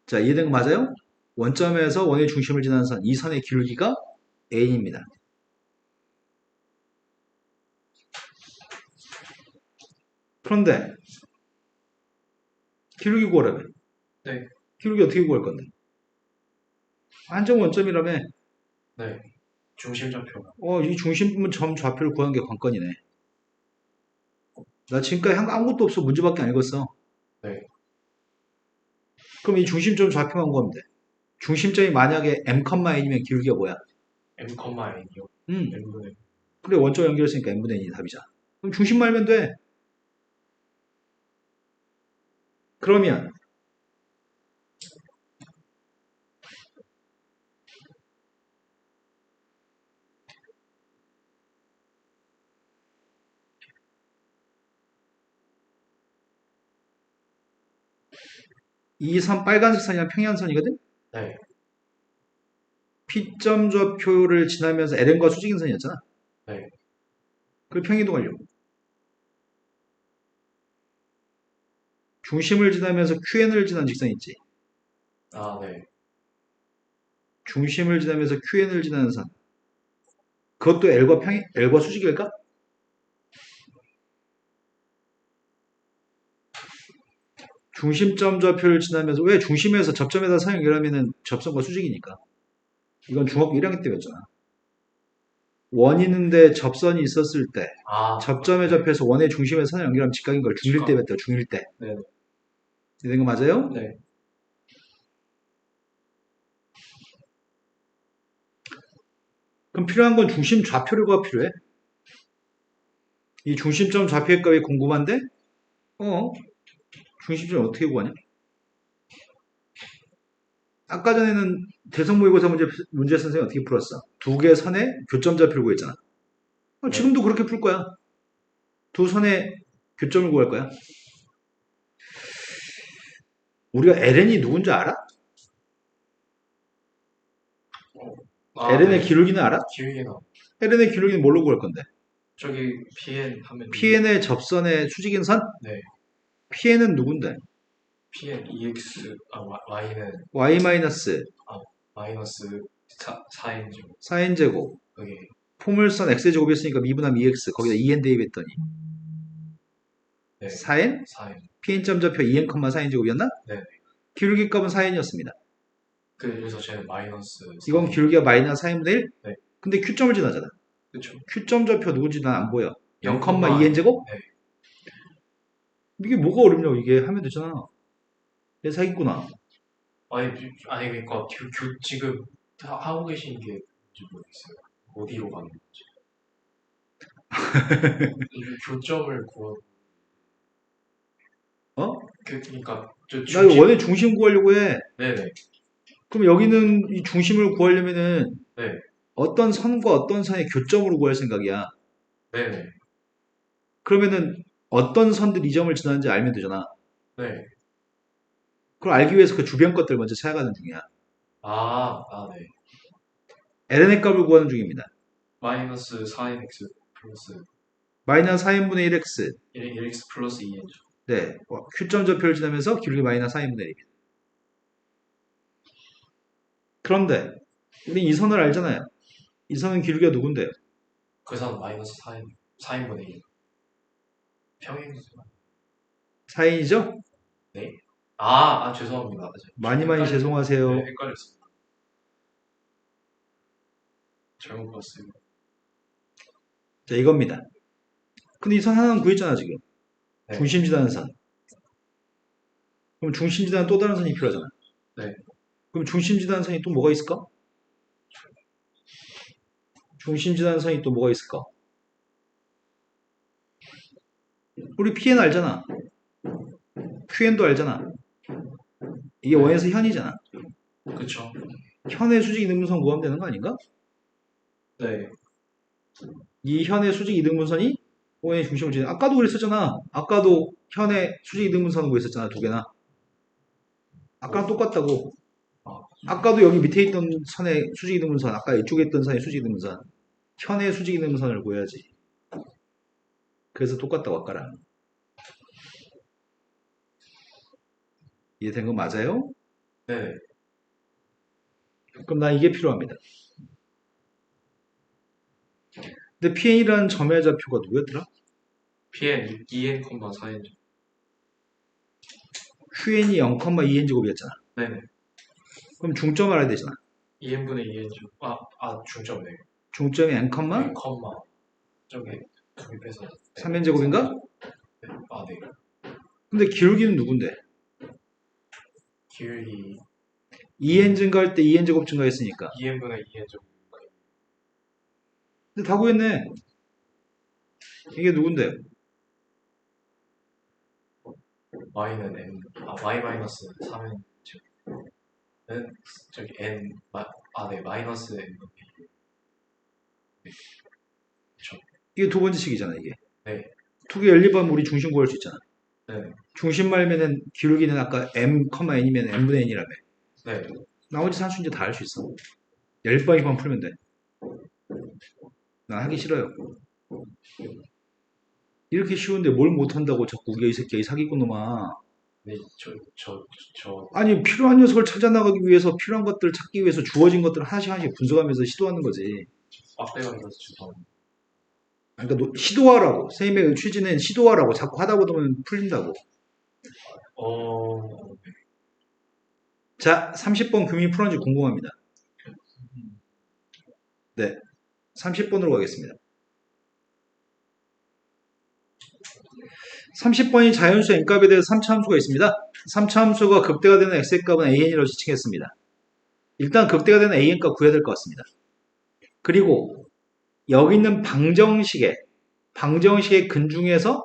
자, 이해된 거 맞아요? 원점에서 원의 중심을 지나는 선, 이 선의 기울기가 N입니다. 그런데 기울기 구하라며. 네. 기울기 어떻게 구할 건데? 한정 원점이라며. 네. 중심 좌표가. 이 중심 점 좌표를 구하는 게 관건이네. 나 지금까지 한 거 아무것도 없어. 문제밖에 안 읽었어. 네. 그럼 이 중심점 좌표만 구하면 돼. 중심점이 만약에 m,n이면 기울기가 뭐야? m,n이요. 음, n분의. 그래 원점 연결했으니까 n분의 n이 답이잖아. 그럼 중심만 알면 돼. 그러면 2, 3 빨간색 선이랑 평행선이거든? 네. P점 좌표를 지나면서 LN과 수직인 선이었잖아. 네. 그걸 평이동하려고. 중심을 지나면서 QN을 지나는 직선 있지. 아, 네. 중심을 지나면서 QN을 지나는 선. 그것도 L과 수직일까? 중심점 좌표를 지나면서 왜 중심에서 접점에다 선 연결하면은 접선과 수직이니까. 이건 중학교 1학년 때 배웠잖아. 원 있는데 접선이 있었을 때 아, 접점에 네. 접해서 원의 중심에서 선 연결하면 직각인 걸 중1 때 뵀다. 중1 때. 네. 이런 거 맞아요? 네. 그럼 필요한 건 중심 좌표가 필요해. 이 중심점 좌표의 값이 궁금한데? 중심점 어떻게 구하냐? 아까 전에는 대성모의고사 문제 선생님 어떻게 풀었어? 두 개 선의 교점 좌표를 구했잖아. 네. 지금도 그렇게 풀 거야. 두 선의 교점을 구할 거야. 우리가 LN이 누군지 알아? LN의 네. 기울기는 알아? 기울기는 LN의 기울기는 뭘로 구할 건데? 저기 PN 하면 PN의 접선의 수직인 선? 네. PN은 누군데? PN EX Y는 Y 마이너스 마이너스 4N죠. 4n제곱. 그게 포물선 x제곱이었으니까 미분함 2x. 거기다 2n 대입했더니 네. 4n? 4N. PN점 좌표 2n, 4n제곱이었나? 네. 기울기 값은 4n이었습니다. 그래서 쟤는 마이너스 이건 4N. 기울기가 마이너스 4n분의 1? 네. 근데 Q점을 지나잖아. 그쵸. Q점 좌표 누군지 난 안 보여. 0, 0,2n. 2n제곱? 네. 이게 뭐가 어렵냐고. 이게 하면 되잖아. 얘 사기꾼아. 아니 그러니까 지금 하고 계신 게 뭔지 모르겠어요. 어디로 가는 건지. 이 교점을 구하. 그러니까 저 나 이거 원의 중심 구하려고 해. 네네. 그럼 여기는 이 중심을 구하려면은 네. 어떤 선과 어떤 선의 교점으로 구할 생각이야. 네네. 그러면은 어떤 선들 이 점을 지나는지 알면 되잖아. 네. 그걸 알기 위해서 그 주변 것들 먼저 찾아가는 중이야. 네. ln의 값을 구하는 중입니다. 마이너스 4nx 플러스 마이너스 4n분의 1x. 1x 플러스 2n죠. 네. Q점 좌표를 지나면서 기울기 마이너스 4n분의 1입니다. 그런데 우린 이 선을 알잖아요. 이 선은 기울기가 누군데요? 그 사람 마이너스 4n분의 1. 평행선. 4n이죠? 네. 죄송합니다. 많이 헷갈렸- 죄송하세요. 네, 헷갈렸습니다. 잘못 봤어요. 자, 이겁니다. 근데 이 선 하나는 구했잖아, 지금. 네. 중심 지나는 선. 그럼 중심 지나는 또 다른 선이 필요하잖아. 네. 그럼 중심 지나는 선이 또 뭐가 있을까? 중심 지나는 선이 또 뭐가 있을까? 우리 PN 알잖아. QN도 알잖아. 이게 네. 원에서 현이잖아. 그쵸. 현의 수직 이등분선 구하면 되는 거 아닌가? 네. 이 현의 수직 이등분선이 원의 중심을 지나. 아까도 그랬었잖아. 아까도 현의 수직 이등분선을 구했었잖아. 두 개나. 아까랑 똑같다고. 아, 아까도 여기 밑에 있던 선의 수직 이등분선, 아까 이쪽에 있던 선의 수직 이등분선, 현의 수직 이등분선을 구해야지. 그래서 똑같다고 아까랑. 이해된 거 맞아요? 네. 그럼 난 이게 필요합니다. 근데 PN이라는 점의 좌표가 누구였더라? PN 2n, 4n죠. QN이 0,2n 제곱이었잖아. 네네. 그럼 중점 알아야 되잖아. 2n분의 2n죠. 중점네. 중점이 n, 네, 컴마. 저기 빼서 3n 제곱인가? 네. 네. 근데 기울기는 누군데? 기울기 2n 증가할 때 2n 제곱 증가했으니까. 2n분의 2n죠. 근데 다 구했네. 이게 누군데? y는 n, y 마이너스 3n죠. 는 저기 n, 네, 마이너스 n. 이게 두 번째 식이잖아, 이게. 네. 두 개 연립하면 우리 중심 구할 수 있잖아. 네. 중심 말면은 기울기는 아까 m, n이면 n분의 n이라며. 네. 나머지 산수 이제 다 알 수 있어. 연립방식만 풀면 돼. 난 하기 싫어요. 이렇게 쉬운데 뭘 못한다고 자꾸 우리가 이 새끼야, 이 사기꾼 놈아. 네, 아니, 필요한 녀석을 찾아 나가기 위해서 필요한 것들 찾기 위해서 주어진 것들을 하나씩 하나씩 분석하면서 시도하는 거지. 빡대가리가 죄송합니다. 그러니까 시도하라고. 선생님의 취지는 시도하라고. 자꾸 하다 보면 풀린다고. 네. 자, 30번 규민이 풀었는지 궁금합니다. 네, 30번으로 가겠습니다. 30번이 자연수의 n값에 대해서 3차 함수가 있습니다. 3차 함수가 극대가 되는 x의 값은 an이라고 지칭했습니다. 일단 극대가 되는 an값 구해야 될 것 같습니다. 그리고 여기 있는 방정식의 근 중에서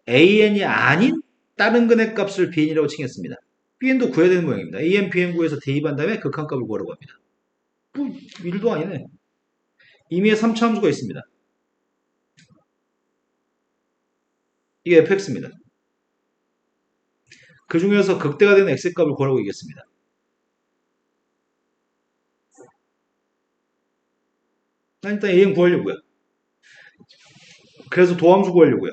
an이 아닌 다른 근의 값을 bn이라고 칭했습니다. bn도 구해야 되는 모양입니다. an, bn 구해서 대입한 다음에 극한값을 구하라고 합니다. 뭐, 일도 아니네. 임의의 3차 함수가 있습니다. 이게 fx입니다. 그 중에서 극대가 되는 x의 값을 구하라고 얘기했습니다. 일단 an 구하려고요. 그래서 도함수 구하려고요.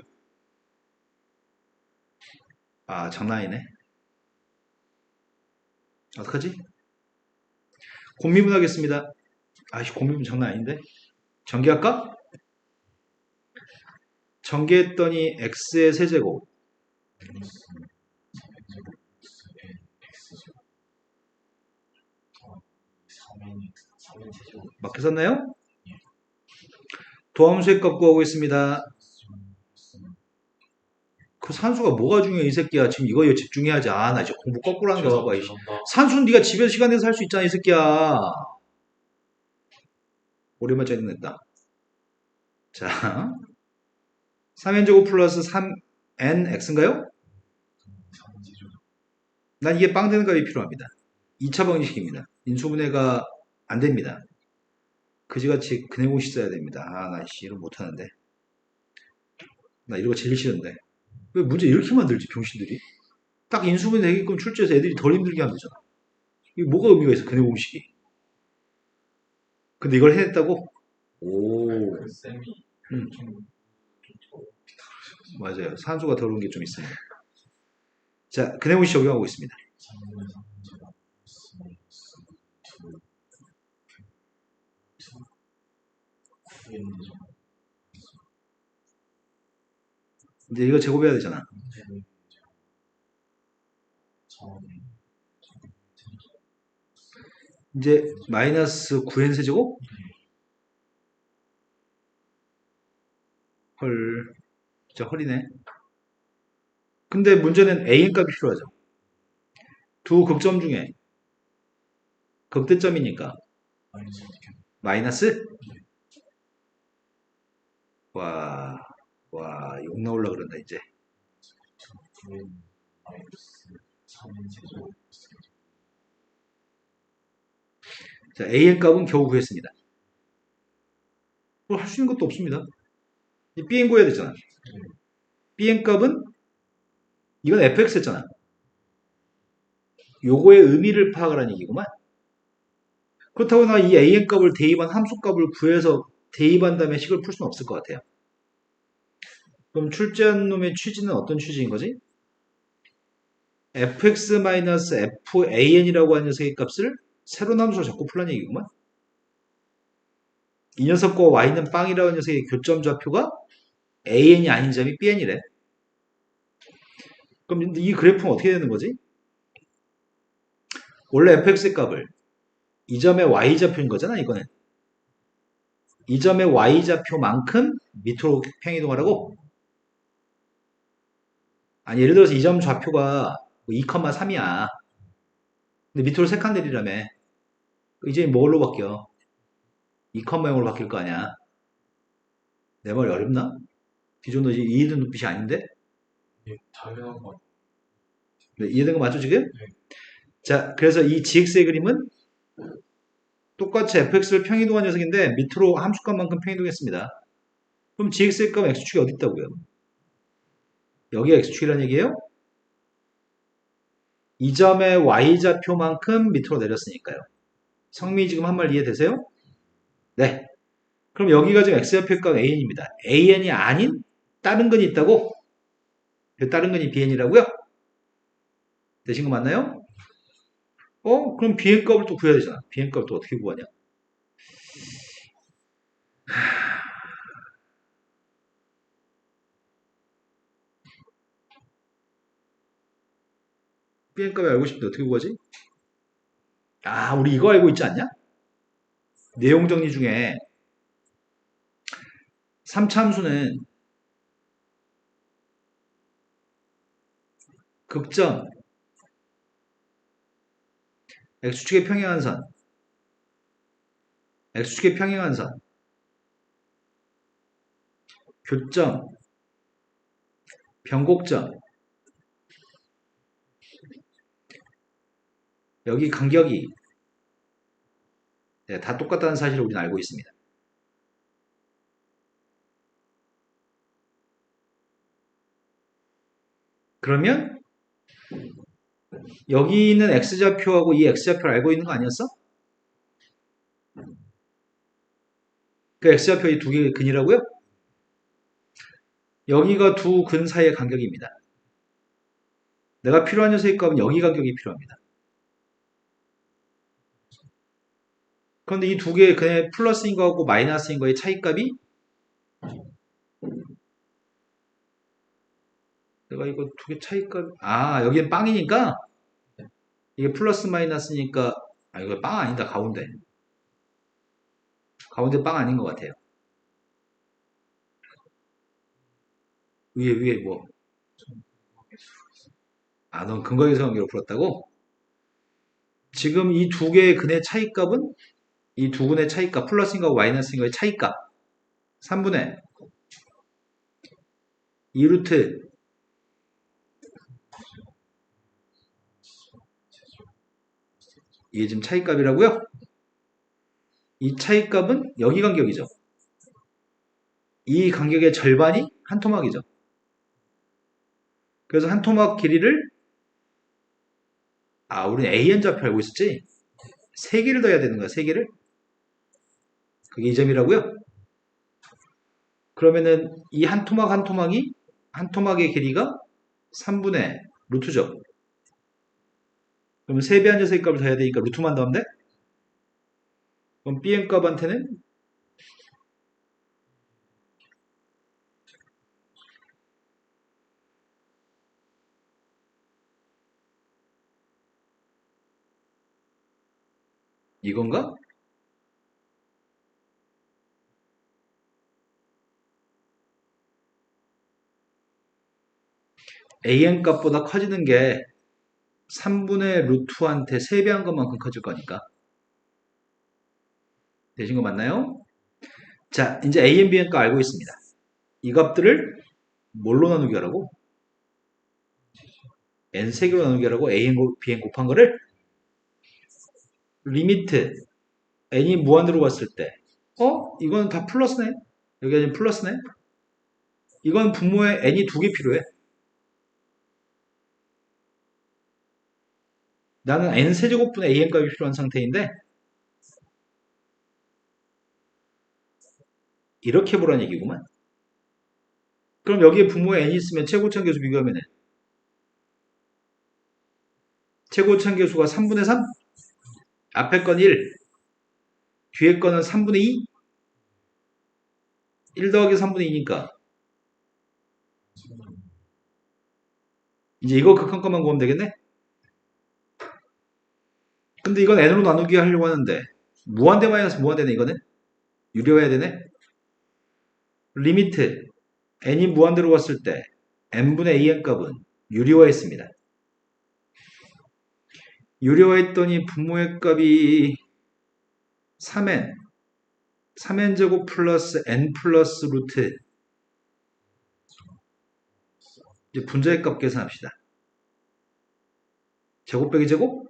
아, 장난 아니네. 어떡하지? 곱미분 하겠습니다. 아이씨, 곱미분 장난 아닌데? 전개할까? 전개했더니 x의 세제곱 맞게 썼나요? 도함수의 값 구하고 있습니다. 그 산수가 뭐가 중요해 이 새끼야. 지금 이거에 집중해야지. 아, 나 이제 공부 거꾸로 하는 거 봐봐. 산수는 네가 집에서 시간 내서 할 수 있잖아 이 새끼야. 오랜만에 짜증냈다. 자, 3n제곱 플러스 3nx인가요? 난 이게 빵 되는 값이 필요합니다. 2차 방정식입니다. 인수분해가 안 됩니다. 그지같이 그네공식 써야 됩니다. 아, 나 이런 못하는데. 나 이런 거 제일 싫은데. 왜 문제 이렇게 만들지, 병신들이? 딱 인수분해 되게끔 출제해서 애들이 덜 힘들게 하면 되잖아. 이게 뭐가 의미가 있어, 그네공식이. 근데 이걸 해냈다고? 오. 그 쌤이 음, 맞아요. 산소가 더러운 게 좀 있습니다. 자, 그네공식 적용하고 있습니다. 이제 이거 제곱해야 되잖아. 이제 마이너스 9n 세제곱? 헐, 진짜 헐이네. 근데 문제는 an 값이 필요하죠. 두 극점 중에 극대점이니까 마이너스? 와, 욕 나올라 그런다 이제. 자, an 값은 겨우 구했습니다. 뭐 할 수 있는 것도 없습니다. bn 구해야 되잖아. bn 값은 이건 fx였잖아. 요거의 의미를 파악하라는 얘기구만. 그렇다고 나 이 an 값을 대입한 함수 값을 구해서 대입한 다음에 식을 풀 수는 없을 것 같아요. 그럼 출제한 놈의 취지는 어떤 취지인 거지? fx-fan이라고 하는 녀석의 값을 새로운 함수로 자꾸 풀라는 얘기구만. 이 녀석과 y는 빵이라는 녀석의 교점 좌표가 an이 아닌 점이 bn이래. 그럼 이 그래프는 어떻게 되는 거지? 원래 fx의 값을 이 점의 y좌표인 거잖아, 이거는. 이 점의 y좌표만큼 밑으로 평이동하라고? 아니, 예를 들어서 이 점 좌표가 2,3이야. 근데 밑으로 3칸 내리라며. 이제 뭘로 바뀌어? 2,0으로 바뀔 거 아니야. 내 말이 어렵나? 기존 너 이해된 눈빛이 아닌데? 당연한 거 네, 이해된 거 맞죠, 지금? 네. 자, 그래서 이 gx의 그림은 똑같이 fx를 평이동한 녀석인데 밑으로 함수값만큼 평이동했습니다. 그럼 gx의 값은 x축이 어디 있다고요? 여기가 x축이라는 얘기예요? 이 점의 y좌표만큼 밑으로 내렸으니까요. 성미 지금 한 말 이해되세요? 네. 그럼 여기가 지금 x좌표의 값 an입니다. an이 아닌 다른 근이 있다고? 그 다른 근이 bn이라고요? 되신 거 맞나요? 그럼 bn 값을 또 구해야 되잖아. bn 값을 또 어떻게 구하냐? bn 값을 알고 싶은데 어떻게 구하지? 아, 우리 이거 알고 있지 않냐? 내용 정리 중에 3차함수는 극점 x축의 평행한선 x축의 평행한선 교점 변곡점 여기 간격이 네, 다 똑같다는 사실을 우리는 알고 있습니다. 그러면 여기 있는 x좌표하고 이 x좌표를 알고 있는 거 아니었어? 그 x좌표 이 두 개의 근이라고요? 여기가 두 근 사이의 간격입니다. 내가 필요한 녀석의 값은 여기 간격이 필요합니다. 그런데 이 두 개의 근의 플러스인 거하고 마이너스인 거의 차이값이 내가 이거 두 개 차이값 여기는 빵이니까 이게 플러스 마이너스니까 이거 빵 아니다. 가운데 빵 아닌 것 같아요. 위에 뭐 넌 근거계수 관계로 풀었다고? 지금 이 두 개의 근의 차이값은 이 두 근의 차이값 플러스인 거하고 마이너스인 거의 차이값 3분의 2루트 이게 지금 차이값이라고요? 이 차이값은 여기 간격이죠. 이 간격의 절반이 한 토막이죠. 그래서 한 토막 길이를 우리는 AN 좌표 알고 있었지? 3개를 더해야 되는 거야. 3개를. 그게 이 점이라고요? 그러면은 이 한 토막 한 토막이 한 토막의 길이가 3분의 루트죠. 그러면 3배한 녀석의 값을 더해야 되니까 루트만 더하면 돼? 그럼 bn 값한테는 이건가? an 값보다 커지는 게 3분의 루트한테 3배한 것만큼 커질 거니까. 되신 거 맞나요? 자, 이제 an, bn 값 알고 있습니다. 이 값들을 뭘로 나누기 하라고? n 3개로 나누기 하라고 an, bn 곱한 거를 리미트 n이 무한대로 갔을 때 이건 다 플러스네. 여기가 지금 플러스네. 이건 분모에 n이 2개 필요해. 나는 n 세제곱분의 an 값이 필요한 상태인데 이렇게 보라는 얘기구만. 그럼 여기에 분모에 n이 있으면 최고차항 계수 비교하면 최고차항 계수가 3분의 3? 앞에 건 1, 뒤에 거는 3분의 2? 1 더하기 3분의 2니까 이제 이거 극한값만 구하면 되겠네? 근데 이건 n으로 나누기 하려고 하는데 무한대 마이너스 무한대네 이거는? 유료해야 되네? 리미트 n이 무한대로 갔을 때 n분의 an 값은 유리화했습니다. 유리화했더니 분모의 값이 3n 3n 제곱 플러스 n 플러스 루트 이제 분자의 값 계산합시다. 제곱 빼기 제곱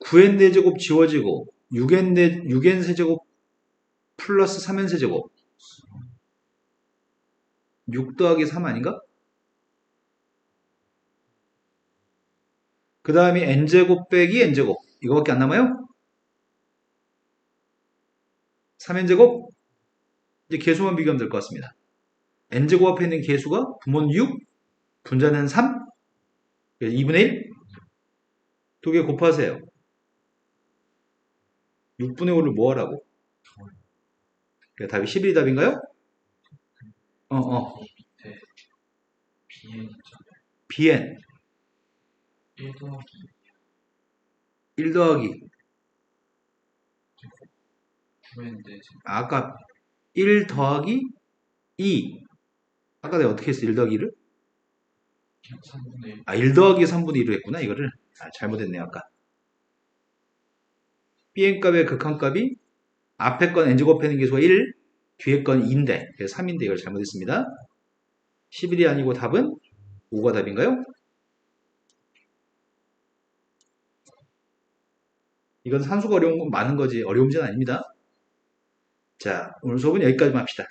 9n 4제곱 지워지고 6n 세제곱 플러스 3n 세제곱 6 더하기 3 아닌가? 그 다음에 n제곱 빼기 n제곱 이거밖에 안 남아요? 3n제곱 이제 계수만 비교하면 될 것 같습니다. n제곱 앞에 있는 계수가 분모는 6 분자는 3 2분의 1 두 개 곱하세요. 6분의 5를 뭐 하라고? 답이 11이 답인가요? 밑에 bn bn 1 더하기 1 더하기, 9인데 아까 1 더하기 2. 아까 내가 어떻게 했어? 1 더하기 1을? 3분의 1. 1 더하기 3분의 1로 했구나, 이거를. 잘못했네, 아까. bn값의 극한값이 앞에 건 n제 곱하는 계수가 1, 뒤에 건 2인데, 그래서 3인데 이걸 잘못했습니다. 11이 아니고 답은 5가 답인가요? 이건 산수가 어려운 건 많은 거지 어려운 문제는 아닙니다. 자, 오늘 수업은 여기까지만 합시다.